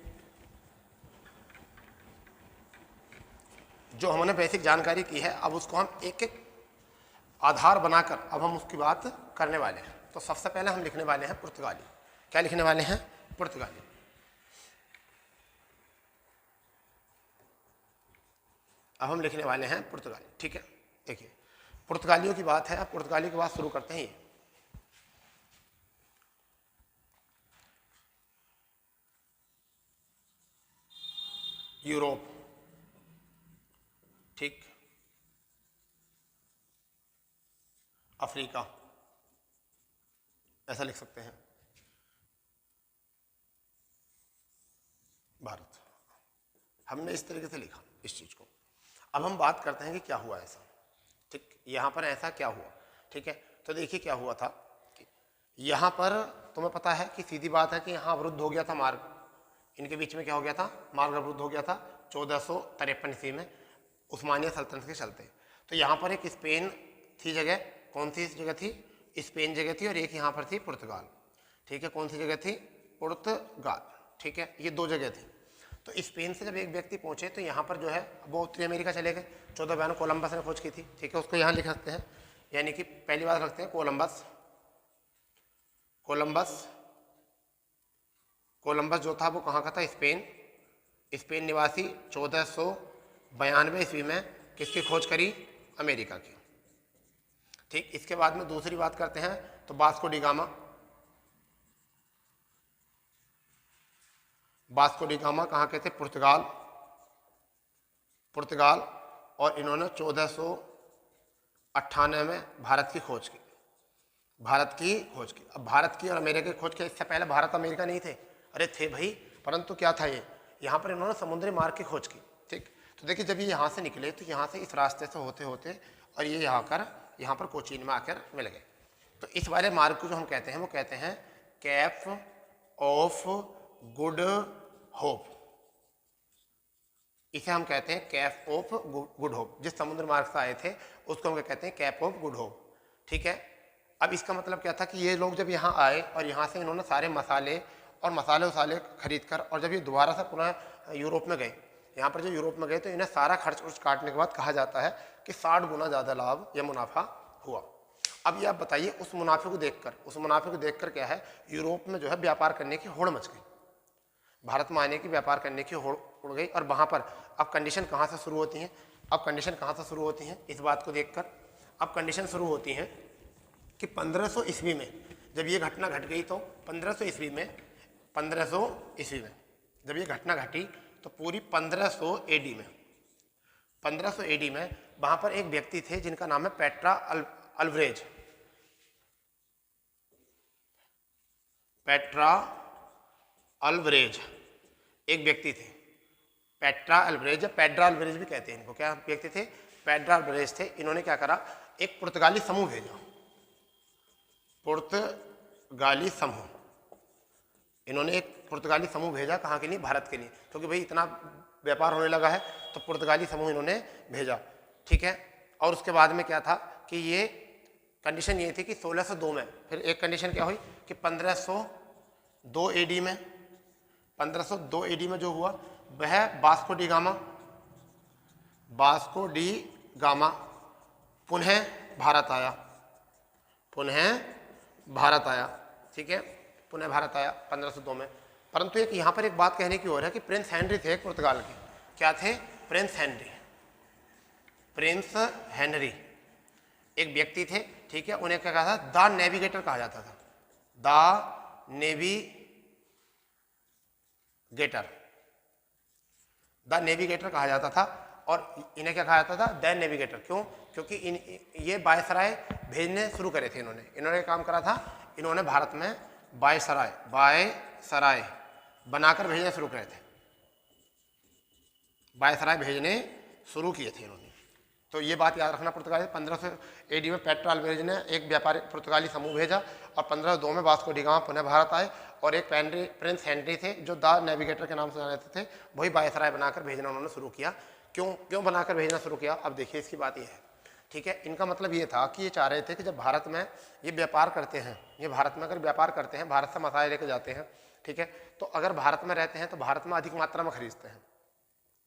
जो हमने बेसिक जानकारी की है अब उसको हम एक एक आधार बनाकर अब हम उसकी बात करने वाले हैं। तो सबसे पहले हम लिखने वाले हैं पुर्तगाली। क्या लिखने वाले हैं? पुर्तगाली। अब हम लिखने वाले हैं पुर्तगाली। ठीक है, देखिए पुर्तगालियों की बात है। अब पुर्तगाली की बात शुरू करते हैं। यूरोप, ठीक, अफ्रीका, ऐसा लिख सकते हैं, भारत। हमने इस तरीके से लिखा इस चीज को। अब हम बात करते हैं कि क्या हुआ ऐसा। ठीक, यहां पर ऐसा क्या हुआ। ठीक है, तो देखिए क्या हुआ था कि यहां पर तुम्हें पता है कि सीधी बात है कि यहां अवरुद्ध हो गया था मार्ग। इनके बीच में क्या हो गया था? मार्ग अवरुद्ध हो गया था 1453 ईस्वी में उस्मानिया सल्तनत के चलते। तो यहाँ पर एक स्पेन थी जगह। कौन सी जगह थी? स्पेन जगह थी। और एक यहाँ पर थी पुर्तगाल। ठीक है, कौन सी जगह थी? पुर्तगाल। ठीक है, ये दो जगह थी। तो स्पेन से जब एक व्यक्ति पहुंचे तो यहाँ पर जो है वो उत्तरी अमेरिका चले गए। 1492 कोलंबस ने खोज की थी। ठीक है, उसको यहाँ लिख सकते हैं, यानी कि पहली बात रखते हैं कोलंबस। कोलंबस जो था वो कहाँ का था? स्पेन निवासी। 1492 ईस्वी में किसकी खोज करी? अमेरिका की। ठीक, इसके बाद में दूसरी बात करते हैं तो Vasco D gamma. Vasco D gamma कहाँ के थे? पुर्तगाल। और इन्होंने 1498 में भारत की खोज की। अब भारत की और अमेरिका की खोज की। इससे पहले भारत अमेरिका नहीं थे। अरे थे भाई, परंतु क्या था ये, यहाँ पर इन्होंने समुद्री मार्ग की खोज की। ठीक, तो देखिए जब ये यहाँ से निकले तो यहाँ से इस रास्ते से होते होते और ये यहाँ पर कोचीन में आकर मिल गए। तो इस वाले मार्ग को जो हम कहते हैं वो कहते हैं कैप ऑफ गुड होप। इसे हम कहते हैं कैप ऑफ गुड होप। जिस समुद्र मार्ग से आए थे उसको हम कहते हैं कैप ऑफ गुड होप। ठीक है, अब इसका मतलब क्या था कि ये लोग जब यहाँ आए और यहाँ से इन्होंने सारे मसाले खरीद कर, और जब ये दोबारा से पुनः यूरोप में गए, यहाँ पर जो यूरोप में गए तो इन्हें सारा खर्च उर्च काटने के बाद कहा जाता है कि 60 गुना ज़्यादा लाभ या मुनाफा हुआ। अब ये आप बताइए उस मुनाफे को देखकर क्या है, यूरोप में जो है व्यापार करने की होड़ मच गई। भारत में आने की, व्यापार करने की होड़ उड़ गई। और वहाँ पर अब कंडीशन कहाँ से शुरू होती हैं? इस बात को देखकर अब कंडीशन शुरू होती हैं कि 1500 ईस्वी में जब ये घटना घट गई, तो 1500 ईस्वी में जब ये घटना घटी तो पूरी 1500 एडी में वहां पर एक व्यक्ति थे जिनका नाम है पेट्रा अल्वरेज। एक व्यक्ति थे पेट्रा अल्वरेज भी कहते हैं इनको। क्या व्यक्ति थे? पेट्रा अल्वरेज थे। इन्होंने क्या करा, एक पुर्तगाली समूह भेजा। इन्होंने एक पुर्तगाली समूह भेजा। कहाँ के लिए? भारत के लिए, क्योंकि भाई इतना व्यापार होने लगा है तो पुर्तगाली समूह इन्होंने भेजा। ठीक है, और उसके बाद में क्या था कि ये कंडीशन ये थी कि 1602 में फिर एक कंडीशन क्या हुई कि 1502 एडी में जो हुआ वह वास्को डी गामा पुनः भारत आया। ठीक है, पुनः भारत आया 1502 में। परंतु एक यहाँ पर एक बात कहने की और है कि प्रिंस हेनरी थे एक पुर्तगाल के। क्या थे? प्रिंस हेनरी एक व्यक्ति थे। ठीक है, उन्हें क्या कहा था? द नेविगेटर कहा जाता था। द नेविगेटर कहा जाता था। और इन्हें क्या कहा जाता था? The navigator. क्यों? क्योंकि ये वायसराय भेजने शुरू करे थे। इन्होंने काम करा था, इन्होंने भारत में वायसराय बनाकर भेजने शुरू करे थे। वायसराय भेजने शुरू किए थे इन्होंने। तो ये बात याद रखना। पुर्तगाली 1500 एडी में पेट्रा अल्वरेज ने एक व्यापारी पुर्तगाली समूह भेजा और 1502 में वास्को डी गामा पुनः भारत आए। और एक प्रिंस हेनरी थे जो द नेविगेटर के नाम से जाने थे, वही वायसराय बनाकर भेजना उन्होंने शुरू किया। क्यों बनाकर भेजना शुरू किया? अब देखिए इसकी बात ये है। ठीक है, इनका मतलब ये था कि ये चाह रहे थे कि जब भारत में ये व्यापार करते हैं, ये भारत में अगर व्यापार करते हैं, भारत से मसाले लेकर जाते हैं, ठीक है, तो अगर भारत में रहते हैं तो भारत में अधिक मात्रा में खरीदते हैं।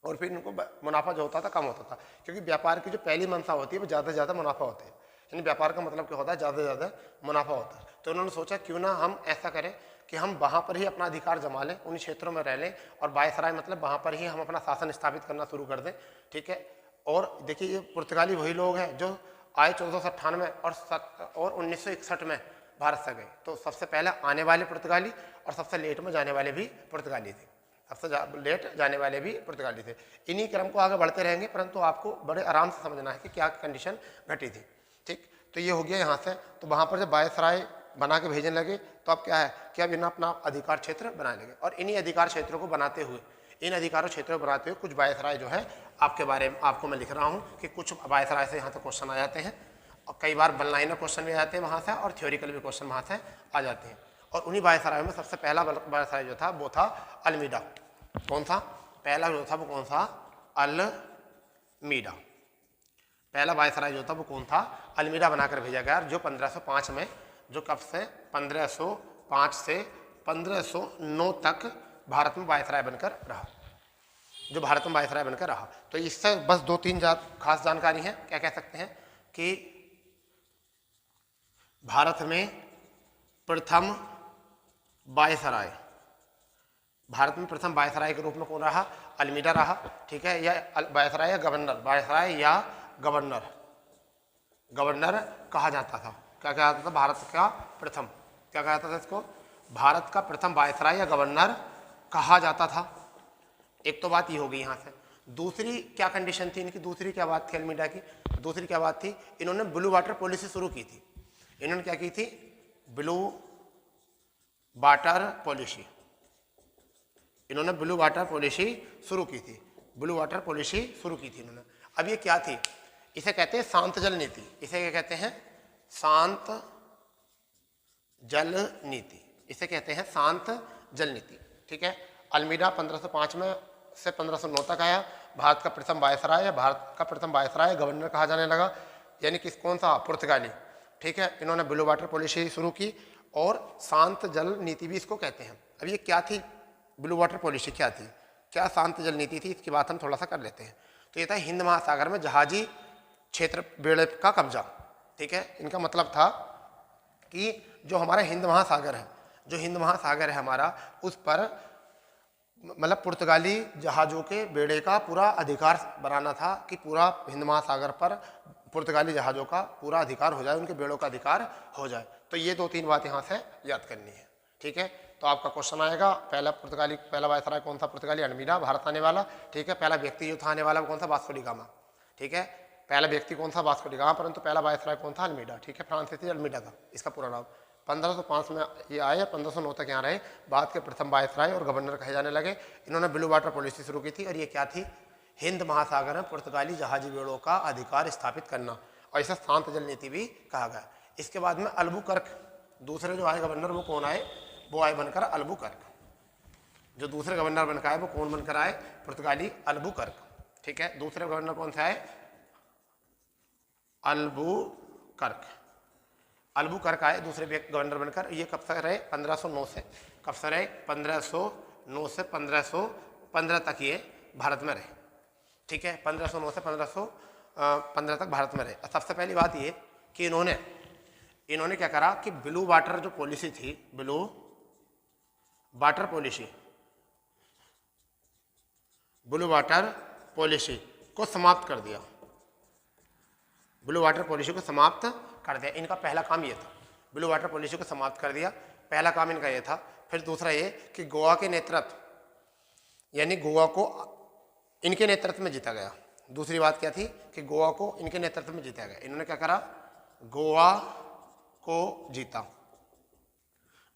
और फिर इनको मुनाफा जो होता था कम होता था, क्योंकि व्यापार की जो पहली मंशा होती है वो ज़्यादा से ज़्यादा मुनाफा होता है। यानी व्यापार का मतलब क्या होता है, ज़्यादा से ज़्यादा मुनाफा होता है। तो उन्होंने सोचा क्यों ना हम ऐसा करें कि हम वहाँ पर ही अपना अधिकार जमा लें, उन क्षेत्रों में रह लें, और वायसराय मतलब वहाँ पर ही हम अपना शासन स्थापित करना शुरू कर दें। ठीक है। और देखिए ये पुर्तगाली वही लोग हैं जो आए 1498 और 1961 में भारत से गए। तो सबसे पहले आने वाले पुर्तगाली और सबसे लेट में जाने वाले भी पुर्तगाली थे, सबसे लेट जाने वाले भी पुर्तगाली थे। इन्हीं क्रम को आगे बढ़ते रहेंगे, परंतु आपको बड़े आराम से समझना है कि क्या कंडीशन घटी थी। ठीक, तो ये हो गया यहाँ से। तो वहाँ पर जब वायसराय बना के भेजने लगे तो अब क्या है कि अब इन्हें अपना अधिकार क्षेत्र बनाने लगे, और इन्हीं अधिकार क्षेत्रों को बनाते हुए, इन अधिकारों क्षेत्रों को बनाते हुए कुछ वायसराय जो है आपके बारे में आपको मैं लिख रहा हूँ कि कुछ वायसराय से यहाँ तक क्वेश्चन आ जाते हैं, और कई बार वन लाइनर क्वेश्चन भी आ जाते हैं वहाँ से, और थ्योरिकल भी क्वेश्चन वहाँ से आ जाते हैं। और उन्हीं वायसराय में सबसे पहला वायसराय जो था वो था अल्मीडा। कौन सा पहला जो था वो कौन सा? अल्मीडा। पहला वायसराय जो था वो कौन था? अल्मीडा बनाकर भेजा गया, जो 1505 में, जो कब से 1505 से 1509 तक भारत में वायसराय बनकर रहा, जो भारत में वायसराय बनकर रहा। तो इससे बस दो तीन खास जानकारी है। क्या कह सकते हैं कि भारत में प्रथम वायसराय, भारत में प्रथम वायसराय के रूप में कौन रहा? अल्मीडा रहा। ठीक है, या वायसराय या गवर्नर, वायसराय या गवर्नर, गवर्नर कहा जाता था। क्या कहा जाता था? भारत का प्रथम, क्या कहा जाता था इसको? भारत का प्रथम वायसराय या गवर्नर कहा जाता था। एक तो बात ये हो गई यहाँ से। दूसरी क्या कंडीशन थी इनकी? दूसरी क्या बात थी अल्मीडा की? दूसरी क्या बात थी? इन्होंने ब्लू वाटर पॉलिसी शुरू की थी। इन्होंने क्या की थी? Blue water policy. इन्होंने ब्लू वाटर पॉलिसी शुरू की थी, ब्लू वाटर पॉलिसी शुरू की थी इन्होंने। अब ये क्या थी? इसे कहते हैं शांत जल नीति। इसे क्या कहते हैं? शांत जल नीति। इसे कहते हैं शांत जल नीति। ठीक है। अल्मीडा 1505 में से 1509 तक आया। भारत का प्रथम वायसराय या भारत का प्रथम वायसराय गवर्नर कहा जाने लगा, यानी किस कौन सा? पुर्तगाली। ठीक है। इन्होंने ब्लू वाटर पॉलिसी शुरू की और शांत जल नीति भी इसको कहते हैं। अब ये क्या थी ब्लू वाटर पॉलिसी? क्या थी, क्या शांत जल नीति थी? इसकी बात हम थोड़ा सा कर लेते हैं। तो ये था हिंद महासागर में जहाजी क्षेत्र बेड़े का कब्जा। ठीक है। इनका मतलब था कि जो हमारा हिंद महासागर है, जो हिंद महासागर है हमारा, उस पर मतलब पुर्तगाली जहाज़ों के बेड़े का पूरा अधिकार बनाना था, कि पूरा हिंद महासागर पर पुर्तगाली जहाज़ों का पूरा अधिकार हो जाए, उनके बेड़ों का अधिकार हो जाए। तो ये दो तीन बात यहाँ से याद करनी है। ठीक है। तो आपका क्वेश्चन आएगा, पहला वायसराय कौन सा? पुर्तगाली, अल्मीडा, भारत आने वाला। ठीक है। पहला व्यक्ति जो था आने वाला वो कौन सा? Vasco D gamma. ठीक है। पहला व्यक्ति कौन सा? वास्को डी गामा, परंतु पहला वायसराय कौन था? अल्मीडा। ठीक है। फ्रांसीसी अल्मीडा था इसका पूरा नाम। 1505 में ये आए, 1509 तक यहाँ रहे। भारत के प्रथम वायसराय और गवर्नर कहे जाने लगे। इन्होंने ब्लू वाटर पॉलिसी शुरू की थी, और ये क्या थी? हिंद महासागर में पुर्तगाली जहाजी बेड़ों का अधिकार स्थापित करना, और इसे शांत जल नीति भी कहा गया। इसके बाद में अल्बुकर्क, दूसरे जो आए गवर्नर वो कौन आए? वो आए बनकर अल्बुकर्क। जो दूसरे गवर्नर बनकर आए वो कौन बनकर आए? पुर्तगाली अल्बुकर्क। ठीक है। दूसरे गवर्नर कौन से आए? अल्बुकर्क। अल्बुकर्क आए दूसरे गवर्नर बनकर। ये कब से रहे? 1509 से। कब से रहे? 1509 से 1515 तक ये भारत में रहे। ठीक है। 1509 से 1515 तक भारत में रहे। सबसे पहली बात ये कि इन्होंने क्या करा कि ब्लू वाटर जो पॉलिसी थी, blue water policy, blue water policy को समाप्त कर दिया। ब्लू वाटर पॉलिसी को समाप्त कर दिया। इनका पहला काम ये था, ब्लू वाटर पॉलिसी को समाप्त कर दिया। पहला काम इनका ये था। फिर दूसरा ये कि गोवा के नेतृत्व, यानी गोवा को इनके नेतृत्व में जीता गया। दूसरी बात क्या थी कि गोवा को इनके नेतृत्व में जीता गया। इन्होंने क्या करा? गोवा को जीता,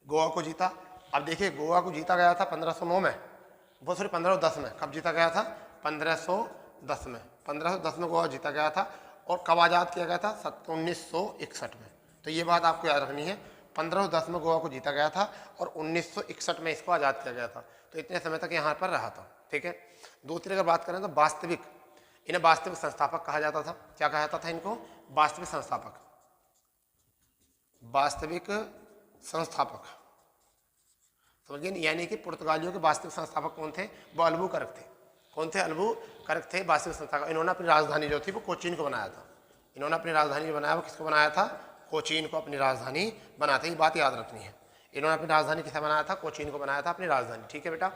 गोवा को जीता। अब देखिए गोवा को जीता गया था 1509 में, वो सॉरी 1510 में। कब जीता गया था? 1510 में। 1510 में गोवा जीता गया था। और कब आज़ाद किया गया था? 1961 में। तो ये बात आपको याद रखनी है, 1510 में गोवा को जीता गया था और 1961 में इसको आज़ाद किया गया था। तो इतने समय तक यहाँ पर रहा था। ठीक है। दूसरी अगर बात करें तो वास्तविक, इन्हें वास्तविक संस्थापक कहा जाता था। क्या कहा जाता था इनको? वास्तविक संस्थापक, वास्तविक संस्थापक। समझिए, यानी कि पुर्तगालियों के वास्तविक संस्थापक कौन थे? वो अल्बुकर्क थे। कौन थे? अल्बुकर्क थे वास्तविक संस्था का। इन्होंने अपनी राजधानी जो थी वो कोचीन को बनाया था। इन्होंने अपनी राजधानी जो बनाया वो किसको बनाया था? कोचीन को अपनी राजधानी बनाया था। ये बात याद रखनी है। इन्होंने अपनी राजधानी किसे बनाया था? कोचीन को बनाया था अपनी राजधानी। ठीक है बेटा।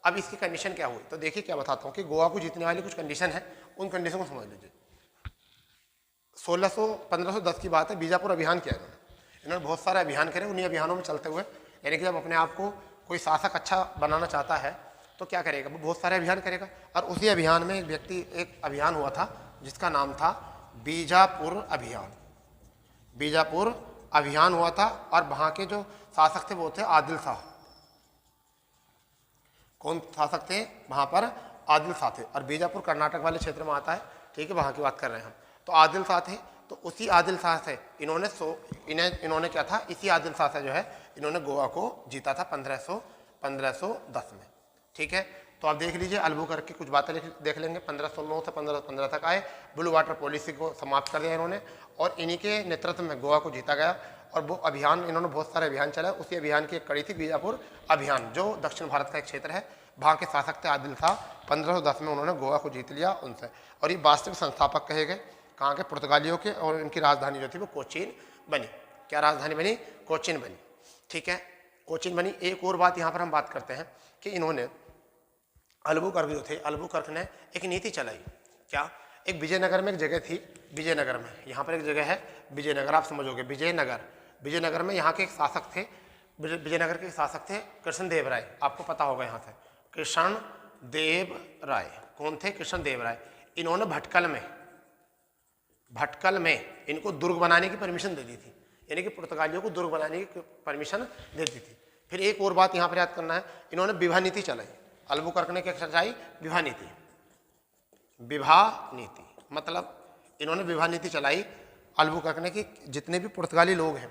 अब इसकी कंडीशन क्या हुई? तो देखिए क्या बताता हूँ कि गोवा को जीतने वाली कुछ कंडीशन है, उन कंडीशन को समझ लीजिए। 1510 की बात है, बीजापुर अभियान किया इन्होंने बहुत सारे अभियान करे। उन्हीं अभियानों में चलते हुए, यानी कि जब अपने आप को कोई शासक अच्छा बनाना चाहता है तो क्या करेगा? वो बहुत सारे अभियान करेगा। और उसी अभियान में एक अभियान हुआ था जिसका नाम था बीजापुर अभियान। बीजापुर अभियान हुआ था और वहां के जो शासक थे वो थे आदिल शाह। कौन शासक थे वहां पर? आदिल शाह थे। और बीजापुर कर्नाटक वाले क्षेत्र में आता है। ठीक है, वहां की बात कर रहे हैं हम। तो आदिल शाह थे। तो उसी आदिल शाह से इन्होंने क्या था? इसी आदिल शाह से जो है इन्होंने गोवा को जीता था 1510 में। ठीक है, तो आप देख लीजिए अल्बुकर्क की कुछ बातें देख लेंगे। 1509 से 1515 तक आए। ब्लू वाटर पॉलिसी को समाप्त कर दिया इन्होंने और इन्हीं के नेतृत्व में गोवा को जीता गया। और वो अभियान, इन्होंने बहुत सारे अभियान चलाए। उसी अभियान की एक कड़ी थी बीजापुर अभियान, जो दक्षिण भारत का एक क्षेत्र है। वहाँ के शासक थे आदिल शाह। 1510 में उन्होंने गोवा को जीत लिया उनसे। और ये वास्तविक संस्थापक कहे गए कहाँ के? पुर्तगालियों के। और इनकी राजधानी जो थी वो कोचीन बनी। क्या राजधानी बनी? कोचीन बनी। ठीक है, कोचीन बनी। एक और बात यहाँ पर हम बात करते हैं कि इन्होंने अल्बुकर्क जो थे, अल्बुकर्क ने एक नीति चलाई। क्या? एक विजयनगर में एक जगह थी, विजयनगर में, यहाँ पर एक जगह है विजयनगर, आप समझोगे विजयनगर। विजयनगर में यहाँ के एक शासक थे, विजयनगर के शासक थे कृष्णदेव राय। आपको पता होगा यहाँ से कृष्णदेव राय। कौन थे? कृष्णदेव राय। इन्होंने भटकल में इनको दुर्ग बनाने की परमिशन दे दी थी, यानी कि पुर्तगालियों को दुर्ग बनाने की परमिशन दे दी थी। फिर एक और बात यहाँ पर याद करना है, इन्होंने विवाह नीति चलाई। अल्बुकर्क ने क्या चलाई? विवाह नीति। विवाह नीति मतलब इन्होंने विवाह नीति चलाई अल्बुकर्क ने कि जितने भी पुर्तगाली लोग हैं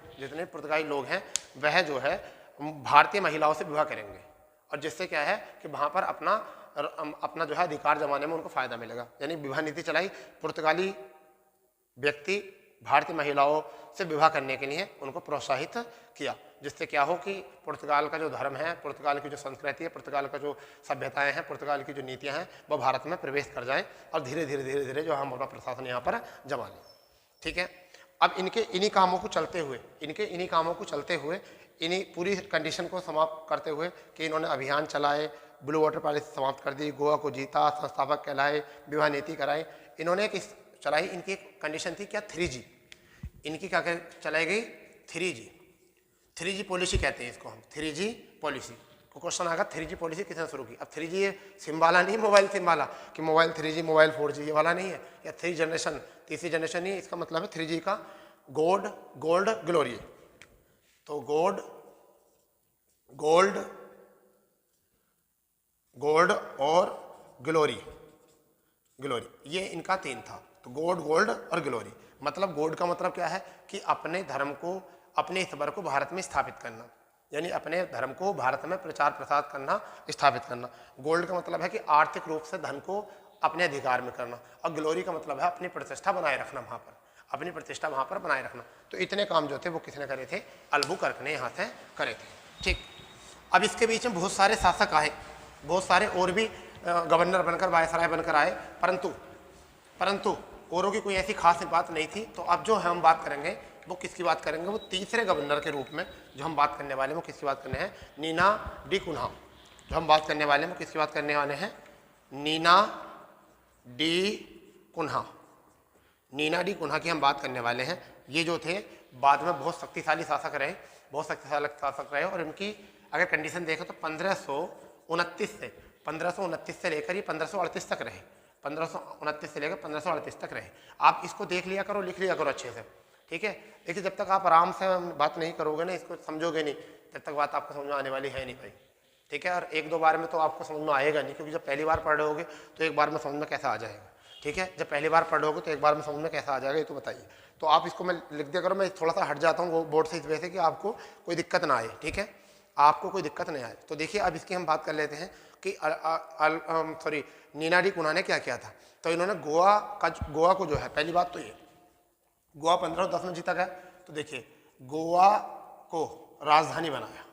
वह जो है भारतीय महिलाओं से विवाह करेंगे। और जिससे क्या है कि वहाँ पर अपना जो है अधिकार जमाने में उनको फायदा मिलेगा। यानी विवाह नीति चलाई। पुर्तगाली व्यक्ति भारतीय महिलाओं से विवाह करने के लिए उनको प्रोत्साहित किया, जिससे क्या हो कि पुर्तगाल का जो धर्म है, पुर्तगाल की जो संस्कृति है, पुर्तगाल का जो सभ्यताएं हैं, पुर्तगाल की जो नीतियां हैं वो भारत में प्रवेश कर जाएं और धीरे धीरे जो हम अपना प्रशासन यहाँ पर जमा लें। ठीक है, अब इन्हीं कामों को चलते हुए इन्हीं पूरी कंडीशन को समाप्त करते हुए कि इन्होंने अभियान चलाए, ब्लू वाटर पॉलिसी समाप्त कर दी, गोवा को जीता, संस्थापक कहलाए, विवाह नीति कराई, इन्होंने एक चलाई। इनकी एक कंडीशन थी क्या? 3G। इनकी क्या चलाई गई? 3G पॉलिसी कहते हैं इसको हम, 3G पॉलिसी। तो क्वेश्चन आएगा 3G पॉलिसी किसने शुरू की? अब 3G ये सिम वाला नहीं, मोबाइल सिम वाला कि मोबाइल 3G, मोबाइल 4G, ये वाला नहीं है, या 3 जनरेशन, तीसरी जनरेशन नहीं है। इसका मतलब है 3G का गोल्ड ग्लोरी। तो गोल्ड और ग्लोरी ये इनका 3 था। तो गोल्ड और ग्लोरी मतलब गोल्ड का मतलब क्या है कि अपने धर्म को, अपने ईश्वर को भारत में स्थापित करना, यानी अपने धर्म को भारत में प्रचार प्रसार करना, स्थापित करना। गोल्ड का मतलब है कि आर्थिक रूप से धन को अपने अधिकार में करना, और ग्लोरी का मतलब है अपनी प्रतिष्ठा बनाए रखना, वहाँ पर अपनी प्रतिष्ठा वहाँ पर बनाए रखना। तो इतने काम जो थे वो किसने करे थे? अल्बुकर्क ने यहाँ से करे थे। ठीक, अब इसके बीच में बहुत सारे शासक आए, बहुत सारे और भी गवर्नर बनकर, वायसराय बनकर आए, परंतु औरों की कोई ऐसी खास बात नहीं थी। तो अब जो हम बात करेंगे वो किसकी बात करेंगे? वो तीसरे गवर्नर के रूप में जो हम बात करने वाले हैं वो किसकी बात करने हैं? नीना डी कुन्हा। जो हम बात करने वाले हैं वो किसकी बात करने वाले हैं? नीना डी कुन्हा की हम बात करने वाले हैं। ये जो थे बाद में बहुत शक्तिशाली शासक रहे, और इनकी अगर कंडीशन देखें तो 1529 से लेकर ये 1538 तक रहे। 1529 से लेकर 1538 तक रहे। आप इसको देख लिया करो, लिख लिया करो अच्छे से। ठीक है, देखिए जब तक आप आराम से बात नहीं करोगे ना, इसको समझोगे नहीं, तब तक बात आपको समझ में आने वाली है नहीं भाई। ठीक है, और 1-2 बार में तो आपको समझ में आएगा नहीं, क्योंकि जब पहली बार पढ़ रहे होगे तो एक बार में समझ में कैसा आ जाएगा। ठीक है, जब पहली बार पढ़ रहोगे तो एक बार में समझ में कैसा आ जाएगा, ये तो बताइए। तो आप इसको मैं लिख दिया करो, मैं थोड़ा सा हट जाता हूँ बोर्ड से इस वजह से कि आपको कोई दिक्कत ना आए। ठीक है, आपको कोई दिक्कत नहीं आए। तो देखिए अब इसकी हम बात कर लेते हैं कि नीना डी कुन्हा ने क्या किया था। तो इन्होंने गोवा को जो है, पहली बात तो ये गोवा 1510 में जीता गया। तो देखिए गोवा को राजधानी बनाया,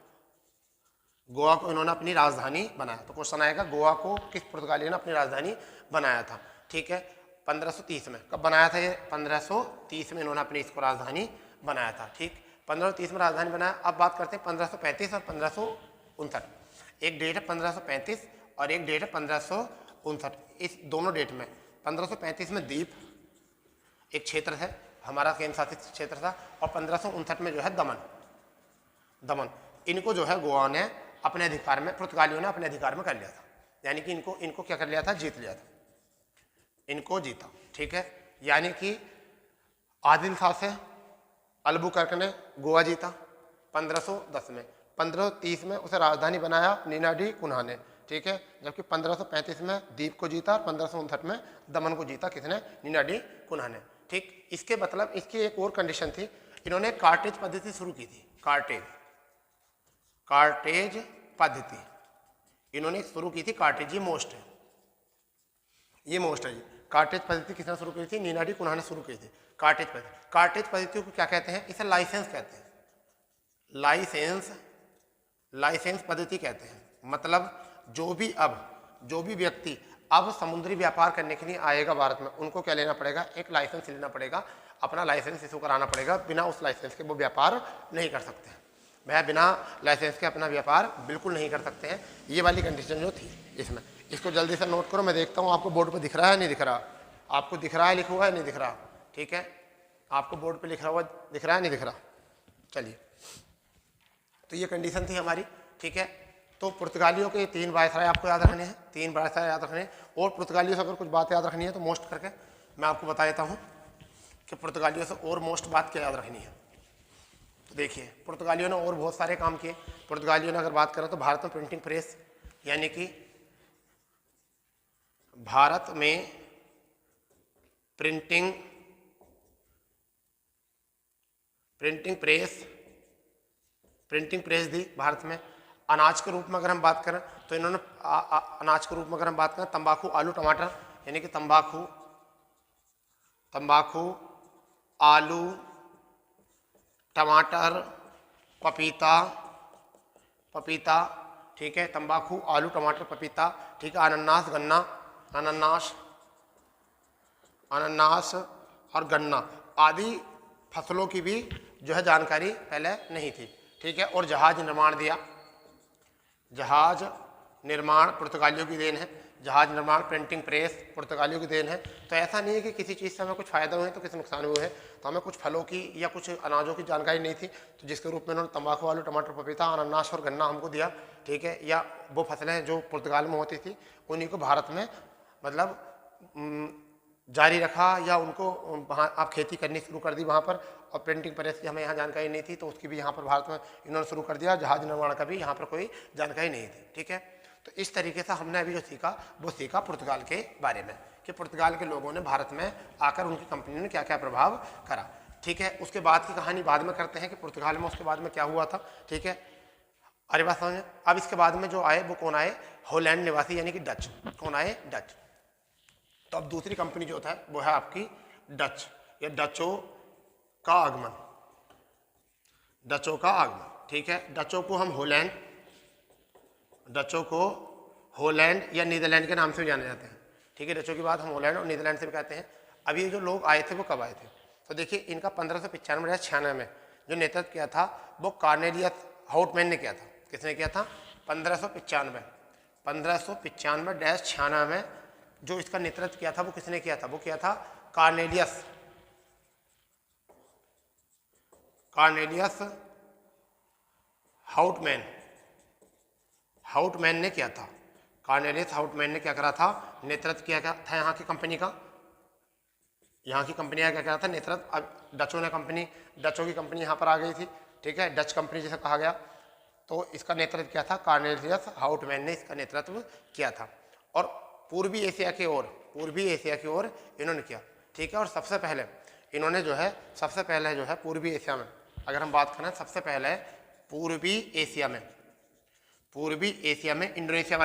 गोवा को इन्होंने अपनी राजधानी बनाया। तो क्वेश्चन आएगा गोवा को किस पुर्तगालियों ने अपनी राजधानी बनाया था। ठीक है, 1530 में। कब बनाया था ये? 1530 में इन्होंने अपनी इसको राजधानी बनाया था। ठीक, 1530 में राजधानी बनाया। अब बात करते हैं 1535 और 1559। एक डेट है 1535 और एक डेट है 1559। इस दोनों डेट में 1535 में द्वीप एक क्षेत्र है, हमारा केंद्र शासित क्षेत्र था, और 1559 में जो है दमन इनको जो है गोवा ने अपने अधिकार में, पुर्तगालियों ने अपने अधिकार में कर लिया था। यानी कि इनको क्या कर लिया था? जीत लिया था, इनको जीता। ठीक है, यानी कि आदिल शाह से अल्बुकर्क ने गोवा जीता 1510 में। 1530 में उसे राजधानी बनाया नीनाडी कुन्हा ने। ठीक है, जबकि 1535 में द्वीप को जीता और 1559 में दमन को जीता किसने? नीनाडी कुन्हा ने। ठीक, इसके मतलब इसकी एक और कंडीशन थी, इन्होंने कार्टेज पद्धति शुरू की थी। कार्टेज पद्धति इन्होंने शुरू की थी। कार्टेज, ये मोस्ट है जी। कार्टेज पद्धति किसने शुरू की थी? नीनाडी कुन्हा ने शुरू की थी कार्टेज पद्धति। कार्टेज पद्धति को क्या कहते हैं? इसे लाइसेंस कहते हैं। लाइसेंस पद्धति कहते हैं। मतलब जो भी व्यक्ति अब समुद्री व्यापार करने के लिए आएगा भारत में, उनको क्या लेना पड़ेगा? एक लाइसेंस लेना पड़ेगा, अपना लाइसेंस इशू कराना पड़ेगा। बिना उस लाइसेंस के वो व्यापार नहीं कर सकते हैं। वह बिना लाइसेंस के अपना व्यापार बिल्कुल नहीं कर सकते हैं। ये वाली कंडीशन जो थी इसमें, इसको जल्दी से नोट करो। मैं देखता हूँ आपको बोर्ड पर दिख रहा है नहीं दिख रहा? आपको दिख रहा है लिखा हुआ है नहीं दिख रहा? ठीक है, आपको बोर्ड पर लिखा हुआ दिख रहा है नहीं दिख रहा? चलिए, तो ये कंडीशन थी हमारी। ठीक है, तो पुर्तगालियों के 3 वायसराय आपको याद रखने हैं, 3 वायसराय याद रखने हैं। और पुर्तगालियों से अगर कुछ बात याद रखनी है तो मोस्ट करके मैं आपको बता देता हूँ कि पुर्तगालियों से और मोस्ट बात क्या याद रखनी है। तो देखिए, पुर्तगालियों ने और बहुत सारे काम किए। पुर्तगालियों ने अगर बात करें तो भारत में प्रिंटिंग प्रेस, यानी कि भारत में प्रिंटिंग प्रेस दी भारत में। अनाज के रूप में अगर हम बात करें तो इन्होंने अनाज के रूप में अगर हम बात करें तंबाकू, आलू, टमाटर, यानी कि तंबाकू, आलू, टमाटर, पपीता। ठीक है, तंबाकू, आलू, टमाटर, पपीता। ठीक है, अनानास और गन्ना आदि फसलों की भी जो है जानकारी पहले नहीं थी। ठीक है, और जहाज निर्माण दिया। जहाज निर्माण पुर्तगालियों की देन है। जहाज निर्माण, प्रिंटिंग प्रेस पुर्तगालियों की देन है। तो ऐसा नहीं है कि किसी चीज़ से हमें कुछ फ़ायदा हुए तो किसी नुकसान हुए हैं। तो हमें कुछ फलों की या कुछ अनाजों की जानकारी नहीं थी, तो जिसके रूप में उन्होंने तंबाकू, आलू, टमाटर, पपीता, अनानास और गन्ना हमको दिया। ठीक है, या वो फसलें जो पुर्तगाल में होती थी उन्हीं को भारत में मतलब जारी रखा, या उनको वहाँ आप खेती करनी शुरू कर दी वहाँ पर। और प्रिंटिंग प्रेस की हमें यहाँ जानकारी नहीं थी, तो उसकी भी यहाँ पर भारत में इन्होंने शुरू कर दिया। जहाज निर्माण का भी यहाँ पर कोई जानकारी नहीं थी। ठीक है, तो इस तरीके से हमने अभी जो सीखा वो सीखा पुर्तगाल के बारे में, कि पुर्तगाल के लोगों ने भारत में आकर उनकी कंपनी ने क्या क्या प्रभाव करा। ठीक है, उसके बाद की कहानी बाद में करते हैं कि पुर्तगाल में उसके बाद में क्या हुआ था। ठीक है, अरे बात समझ। अब इसके बाद में जो आए वो कौन आए? हॉलैंड निवासी, यानी कि डच। कौन आए? डच। तो अब दूसरी कंपनी जो था वो है आपकी डच, या डचों का आगमन। ठीक है, डचों को हॉलैंड या नीदरलैंड के नाम से भी जाने जाते हैं। ठीक है, डचों की बात हम हॉलैंड और नीदरलैंड से भी कहते हैं। अब ये जो लोग आए थे वो कब आए थे? तो देखिए, इनका 1595 या 96 में जो नेतृत्व किया था वो कॉर्नेलियस हाउटमैन ने किया था। किसने किया था? 1595-96 में जो इसका नेतृत्व किया था वो किसने किया था? वो किया था कॉर्नेलियस हाउटमैन ने किया था। कॉर्नेलियस हाउटमैन ने क्या करा था? नेतृत्व किया था यहाँ की कंपनी का। यहाँ की कंपनी का क्या करा था? नेतृत्व। अब डचों की कंपनी यहाँ पर आ गई थी। ठीक है, डच कंपनी जिसे कहा गया, तो इसका नेतृत्व किया था कॉर्नेलियस हाउटमैन ने इसका नेतृत्व किया था। और पूर्वी एशिया की ओर इन्होंने किया। ठीक है, और सबसे पहले इन्होंने जो है पूर्वी एशिया में अगर हम बात करें, सबसे पहले पूर्वी एशिया में इंडोनेशिया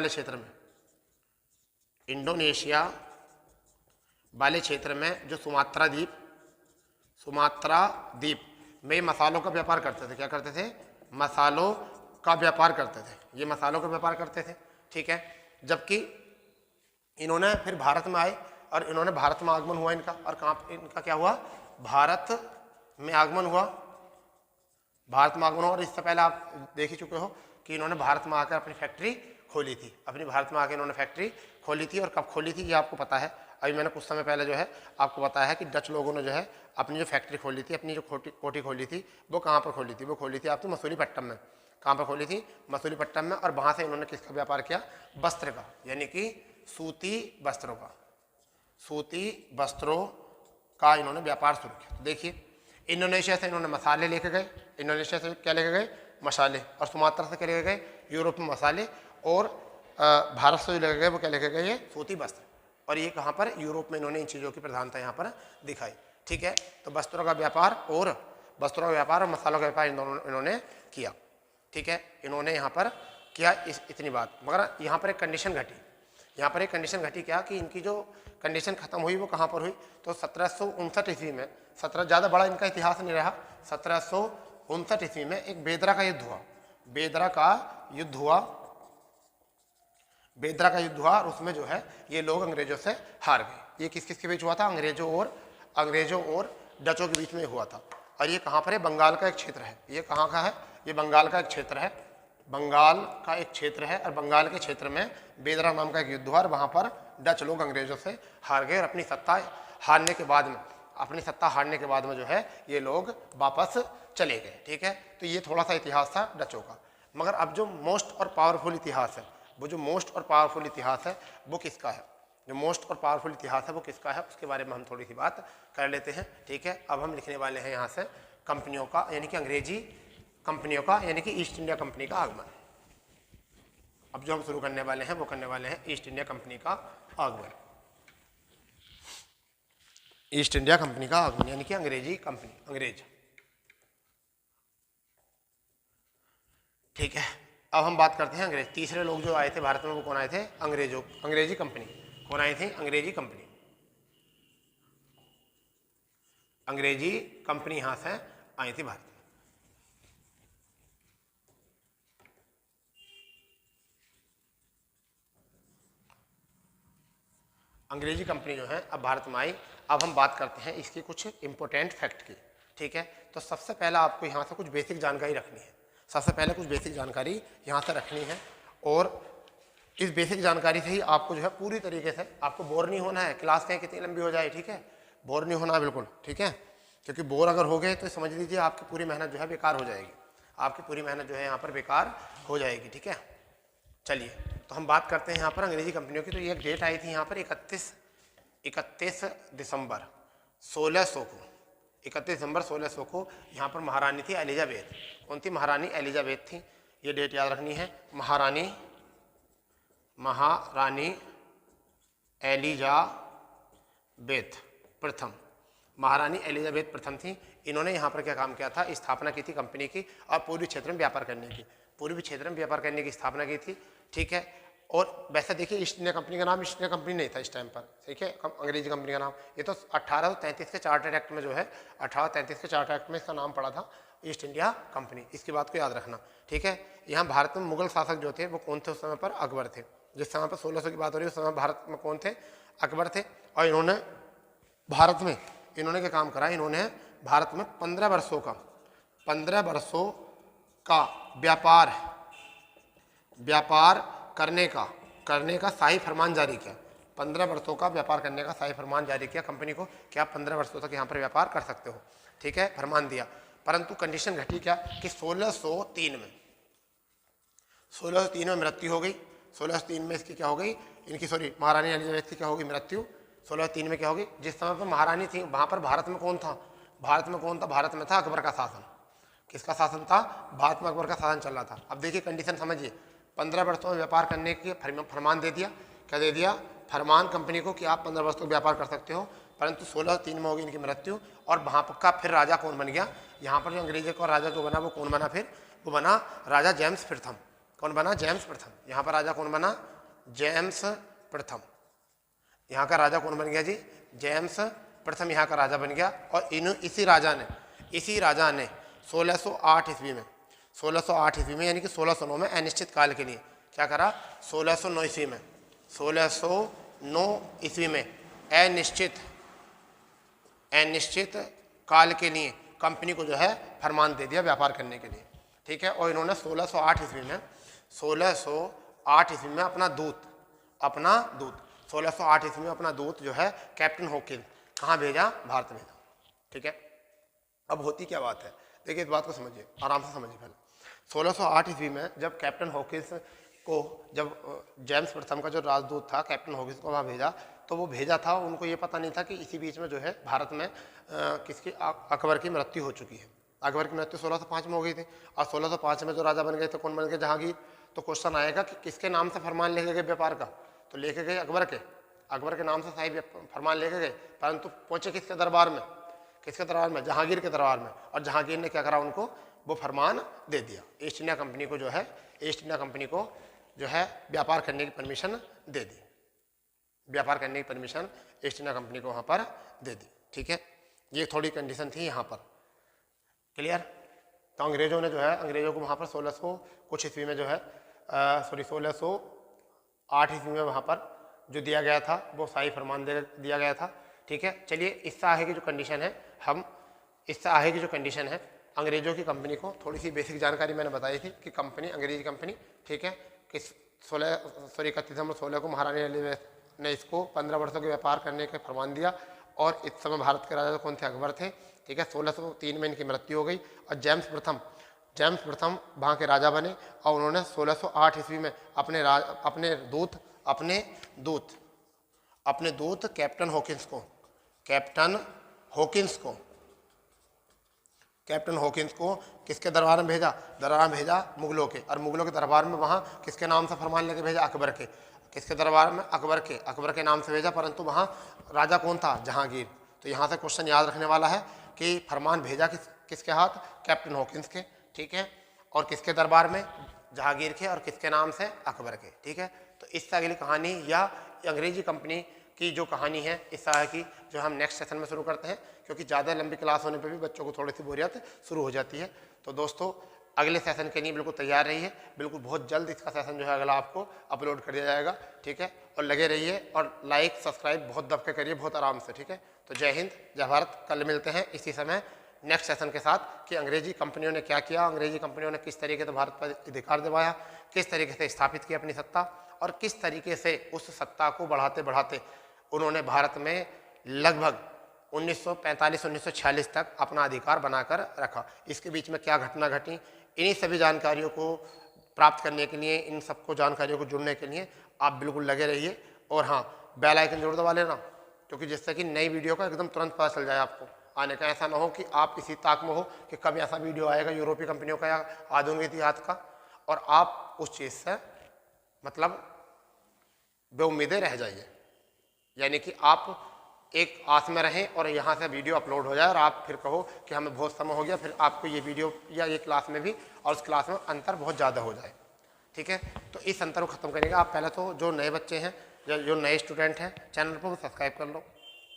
वाले क्षेत्र में जो सुमात्रा द्वीप में मसालों का व्यापार करते थे। क्या करते थे? मसालों का व्यापार करते थे, ये मसालों का व्यापार करते थे, ठीक है। जबकि इन्होंने फिर भारत में आए और इन्होंने भारत में आगमन हुआ इनका, और कहाँ इनका क्या हुआ, भारत में आगमन हुआ, भारत में आगमन हुआ। और इससे पहले आप देख ही चुके हो कि इन्होंने भारत में आकर अपनी फैक्ट्री खोली थी, अपनी भारत में आकर इन्होंने फैक्ट्री खोली थी। और कब खोली थी ये आपको पता है, अभी मैंने कुछ समय पहले जो है आपको बताया है कि डच लोगों ने जो है अपनी जो फैक्ट्री खोली थी, अपनी जो कोठी खोली थी, वो कहाँ पर खोली थी, वो खोली थी आपकी मसूलीपट्टनम में। कहाँ पर खोली थी, मसूलीपट्टनम में। और वहाँ से इन्होंने किसका व्यापार किया, वस्त्र का, यानी कि सूती वस्त्रों का, सूती वस्त्रों का इन्होंने व्यापार शुरू किया। तो देखिए इंडोनेशिया से इन्होंने मसाले लेके गए, इंडोनेशिया से क्या लेके गए, मसाले, और सुमात्रा से क्या लेके गए, यूरोप में मसाले, और भारत से जो लेके गए वो क्या लेके गए, ये सूती वस्त्र। और ये कहाँ पर, यूरोप में इन्होंने इन चीज़ों की प्रधानता यहाँ पर दिखाई, ठीक है। तो वस्त्रों का व्यापार और वस्त्रों का व्यापार और मसालों का व्यापार इन्होंने किया, ठीक है। इन्होंने यहाँ पर किया इतनी बात। मगर यहाँ पर एक कंडीशन घटी, यहाँ पर एक कंडीशन घटी क्या, कि इनकी जो कंडीशन खत्म हुई वो कहाँ पर हुई, तो 1759 ईस्वी में, 17 ज़्यादा बड़ा इनका इतिहास नहीं रहा, 1759 ईस्वी में एक बेदरा का युद्ध हुआ, बेदरा का युद्ध हुआ, बेदरा का युद्ध हुआ। और उसमें जो है ये लोग अंग्रेजों से हार गए। ये किस किस के बीच हुआ था, अंग्रेजों और डचों के बीच में हुआ था। और ये कहाँ पर है, बंगाल का एक क्षेत्र है। ये कहाँ का है, ये बंगाल का एक क्षेत्र है, बंगाल का एक क्षेत्र है। और बंगाल के क्षेत्र में बेदरा नाम का एक युद्ध हुआ, और वहाँ पर डच लोग अंग्रेजों से हार गए। और अपनी सत्ता हारने के बाद में जो है ये लोग वापस चले गए, ठीक है। तो ये थोड़ा सा इतिहास था डचों का। मगर अब जो मोस्ट और पावरफुल इतिहास है, वो जो मोस्ट और पावरफुल इतिहास है वो किसका है, जो मोस्ट और पावरफुल इतिहास है वो किसका है, उसके बारे में हम थोड़ी सी बात कर लेते हैं, ठीक है। अब हम लिखने वाले हैं यहाँ से कंपनियों का, यानी कि अंग्रेजी कंपनियों का, यानी कि ईस्ट इंडिया कंपनी का आगमन। अब जो हम शुरू करने वाले हैं वो करने वाले हैं ईस्ट इंडिया कंपनी का आगमन। ईस्ट इंडिया कंपनी का आगमन यानी कि अंग्रेजी कंपनी, अंग्रेज, ठीक है। अब हम बात करते हैं अंग्रेज। तीसरे लोग जो आए थे भारत में वो कौन आए थे, अंग्रेजी कंपनी। कौन आई थी, अंग्रेजी कंपनी। अंग्रेजी कंपनी यहां से आई थी भारत में। अंग्रेजी कंपनी जो है अब भारत में आई। अब हम बात करते हैं इसकी कुछ इंपॉर्टेंट फैक्ट की, ठीक है। तो सबसे पहला आपको यहाँ से कुछ बेसिक जानकारी रखनी है, सबसे पहले कुछ बेसिक जानकारी यहाँ से रखनी है। और इस बेसिक जानकारी से ही आपको जो है पूरी तरीके से आपको बोर नहीं होना है, क्लास कहीं कितनी लंबी हो जाए, ठीक है, बोर नहीं होना बिल्कुल, ठीक है। क्योंकि बोर अगर हो गए तो समझ लीजिए आपकी पूरी मेहनत जो है बेकार हो जाएगी, आपकी पूरी मेहनत जो है यहाँ पर बेकार हो जाएगी, ठीक है। चलिए तो हम बात करते हैं यहाँ पर अंग्रेजी कंपनियों की। तो ये एक डेट आई थी यहाँ पर 31 दिसंबर 1600 को, 31 दिसंबर 1600 को यहाँ पर महारानी थी एलिजाबेथ। कौन थी, महारानी एलिजाबेथ थी। ये डेट याद रखनी है, महारानी एलिजाबेथ प्रथम, महारानी एलिजाबेथ प्रथम थी। इन्होंने यहाँ पर क्या काम किया था, स्थापना की थी कंपनी की, और पूर्वी क्षेत्र में व्यापार करने की, पूर्वी क्षेत्र में व्यापार करने की स्थापना की थी, ठीक है। और वैसे देखिए ईस्ट इंडिया कंपनी का नाम ईस्ट इंडिया कंपनी नहीं था इस टाइम पर, ठीक है, अंग्रेजी कंपनी का नाम। ये तो 1833 के चार्टर एक्ट में जो है 1833 के चार्टर एक्ट में इसका नाम पड़ा था ईस्ट इंडिया कंपनी। इसकी बात को याद रखना, ठीक है। यहाँ भारत में मुगल शासक जो थे वो कौन थे उस समय पर, अकबर थे। जिस समय पर 1600 की बात हो रही है उस समय भारत में कौन थे, अकबर थे। और इन्होंने भारत में इन्होंने क्या काम करा, इन्होंने भारत में 15 वर्षों का व्यापार करने का शाही फरमान जारी किया। 15 वर्षों का व्यापार करने का शाही फरमान जारी किया कंपनी को कि आप 15 वर्षों तक यहाँ पर व्यापार कर सकते हो, ठीक है, फरमान दिया। परंतु कंडीशन घटी क्या कि 1603 में मृत्यु हो गई। 1603 में इसकी क्या हो गई, इनकी महारानी एलिजाबेथ की क्या होगी, मृत्यु। 1603 में क्या होगी, जिस समय पर महारानी थी वहाँ पर भारत में कौन था, भारत में था अकबर का शासन। किसका शासन था, भारत में अकबर का शासन चल रहा था। अब देखिए कंडीशन समझिए, 15 वर्षों में व्यापार करने के फरमान दे दिया। क्या दे दिया, फरमान कंपनी को कि आप 15 वर्ष तक व्यापार कर सकते हो। परंतु 1603 में होगी इनकी मृत्यु। और वहाँ का फिर राजा कौन बन गया, यहाँ पर जो अंग्रेजों का राजा जो बना वो कौन बना, फिर वो बना राजा जेम्स प्रथम। कौन बना, जेम्स प्रथम। यहाँ पर राजा कौन बना, जेम्स प्रथम। यहाँ का राजा कौन बन गया जी, जेम्स प्रथम यहाँ का राजा बन गया। और इसी राजा ने 1608 ईस्वी में 1608 ईस्वी में, यानी कि 1609 में अनिश्चित काल के लिए क्या करा, 1609 ईस्वी में, 1609 ईस्वी में अनिश्चित काल के लिए कंपनी को जो है फरमान दे दिया व्यापार करने के लिए, ठीक है। और इन्होंने 1608 ईस्वी में अपना दूत 1608 ईस्वी में अपना दूत जो है कैप्टन हॉकिंस कहाँ भेजा, भारत भेजा, ठीक है। अब होती क्या बात है, देखिए इस बात को समझिए, आराम से समझिए। पहले 1608 ईस्वी में जब कैप्टन हॉकिंस को, जब जेम्स प्रथम का जो राजदूत था कैप्टन हॉकिंस को वहाँ भेजा, तो वो भेजा था, उनको ये पता नहीं था कि इसी बीच में जो है भारत में किसकी, अकबर की मृत्यु हो चुकी है। अकबर की मृत्यु 1605 में हो गई थी, और 1605 में जो राजा बन गए थे, कौन बन गए, जहांगीर। तो क्वेश्चन आएगा कि किसके नाम से फरमान लेके गए व्यापार का, तो लेके गए अकबर के नाम से साहिब फरमान लेके गए, परंतु पहुंचे किसके दरबार में, जहांगीर के दरबार में। और जहांगीर ने क्या करा, उनको वो फरमान दे दिया, ईस्ट इंडिया कंपनी को जो है व्यापार करने की परमिशन दे दी, व्यापार करने की परमिशन ईस्ट इंडिया कंपनी को वहाँ पर दे दी, ठीक है। ये थोड़ी कंडीशन थी यहाँ पर, क्लियर। तो अंग्रेजों ने जो है, अंग्रेजों को वहाँ पर 1600 कुछ ईस्वी में जो है 1608 ईस्वी में वहाँ पर जो दिया गया था वो शाही फरमान दिया गया था, ठीक है। चलिए इससे आगे की जो कंडीशन है, अंग्रेजों की कंपनी को थोड़ी सी बेसिक जानकारी मैंने बताई थी कि कंपनी, अंग्रेजी कंपनी, ठीक है, किस 31 दिसंबर 16 को महारानी एलिजाबेथ ने इसको 15 वर्षों के व्यापार करने का फरमान दिया। और इस समय भारत के राजा कौन थे, अकबर थे, ठीक है। 1603 में इनकी मृत्यु हो गई, और जेम्स प्रथम वहाँ के राजा बने, और उन्होंने 1608 ईस्वी में अपने दूत कैप्टन हॉकिंस को किसके दरबार में भेजा, मुगलों के। और मुगलों के दरबार में वहाँ किसके नाम से फरमान लेके भेजा, अकबर के। किसके दरबार में, अकबर के नाम से भेजा, परंतु वहाँ राजा कौन था, जहांगीर। तो यहाँ से क्वेश्चन याद रखने वाला है कि फरमान भेजा किसके हाथ, कैप्टन हॉकिंस के, ठीक है। और किसके दरबार में, जहांगीर के। और किसके नाम से, अकबर के, ठीक है। तो इससे अगली कहानी या अंग्रेजी कंपनी की जो कहानी है इस तरह की, जो हम नेक्स्ट सेशन में शुरू करते हैं, क्योंकि ज़्यादा लंबी क्लास होने पे भी बच्चों को थोड़ी सी बोरियत शुरू हो जाती है। तो दोस्तों अगले सेशन के लिए बिल्कुल तैयार रहिए, बिल्कुल बहुत जल्द इसका सेशन जो है अगला आपको अपलोड कर दिया जाएगा, ठीक है। और लगे रहिए, और लाइक सब्सक्राइब बहुत दब के करिए, बहुत आराम से, ठीक है। तो जय हिंद, जय भारत। कल मिलते हैं इसी समय नेक्स्ट सेशन के साथ कि अंग्रेजी कंपनियों ने क्या किया, अंग्रेजी कंपनियों ने किस तरीके से भारत पर अधिकार दिवाया, किस तरीके से स्थापित किया अपनी सत्ता, और किस तरीके से उस सत्ता को बढ़ाते बढ़ाते उन्होंने भारत में लगभग 1945-1946 तक अपना अधिकार बनाकर रखा। इसके बीच में क्या घटना घटी, इन्हीं सभी जानकारियों को प्राप्त करने के लिए, इन सबको जानकारियों को जुड़ने के लिए आप बिल्कुल लगे रहिए। और हाँ, बेल आइकन जरूर दबा लेना, क्योंकि जिससे कि नई वीडियो का एकदम तुरंत पता चल जाए आपको आने का। ऐसा ना हो कि आप इसी ताक में हो कि कब ऐसा वीडियो आएगा यूरोपीय कंपनियों का या आधुनिक इतिहास का, और आप उस चीज़ से मतलब बेउम्मीदें रह जाइए। यानी कि आप एक आस में रहें और यहाँ से वीडियो अपलोड हो जाए और आप फिर कहो कि हमें बहुत समय हो गया, फिर आपको ये वीडियो या ये क्लास में भी और उस क्लास में अंतर बहुत ज़्यादा हो जाए, ठीक है। तो इस अंतर को ख़त्म करेंगे। आप पहले तो जो नए बच्चे हैं, जो नए स्टूडेंट हैं, चैनल को सब्सक्राइब कर लो,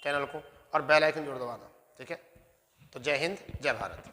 चैनल को, और बेल आइकन जरूर दबाना, ठीक है। तो जय हिंद, जय भारत।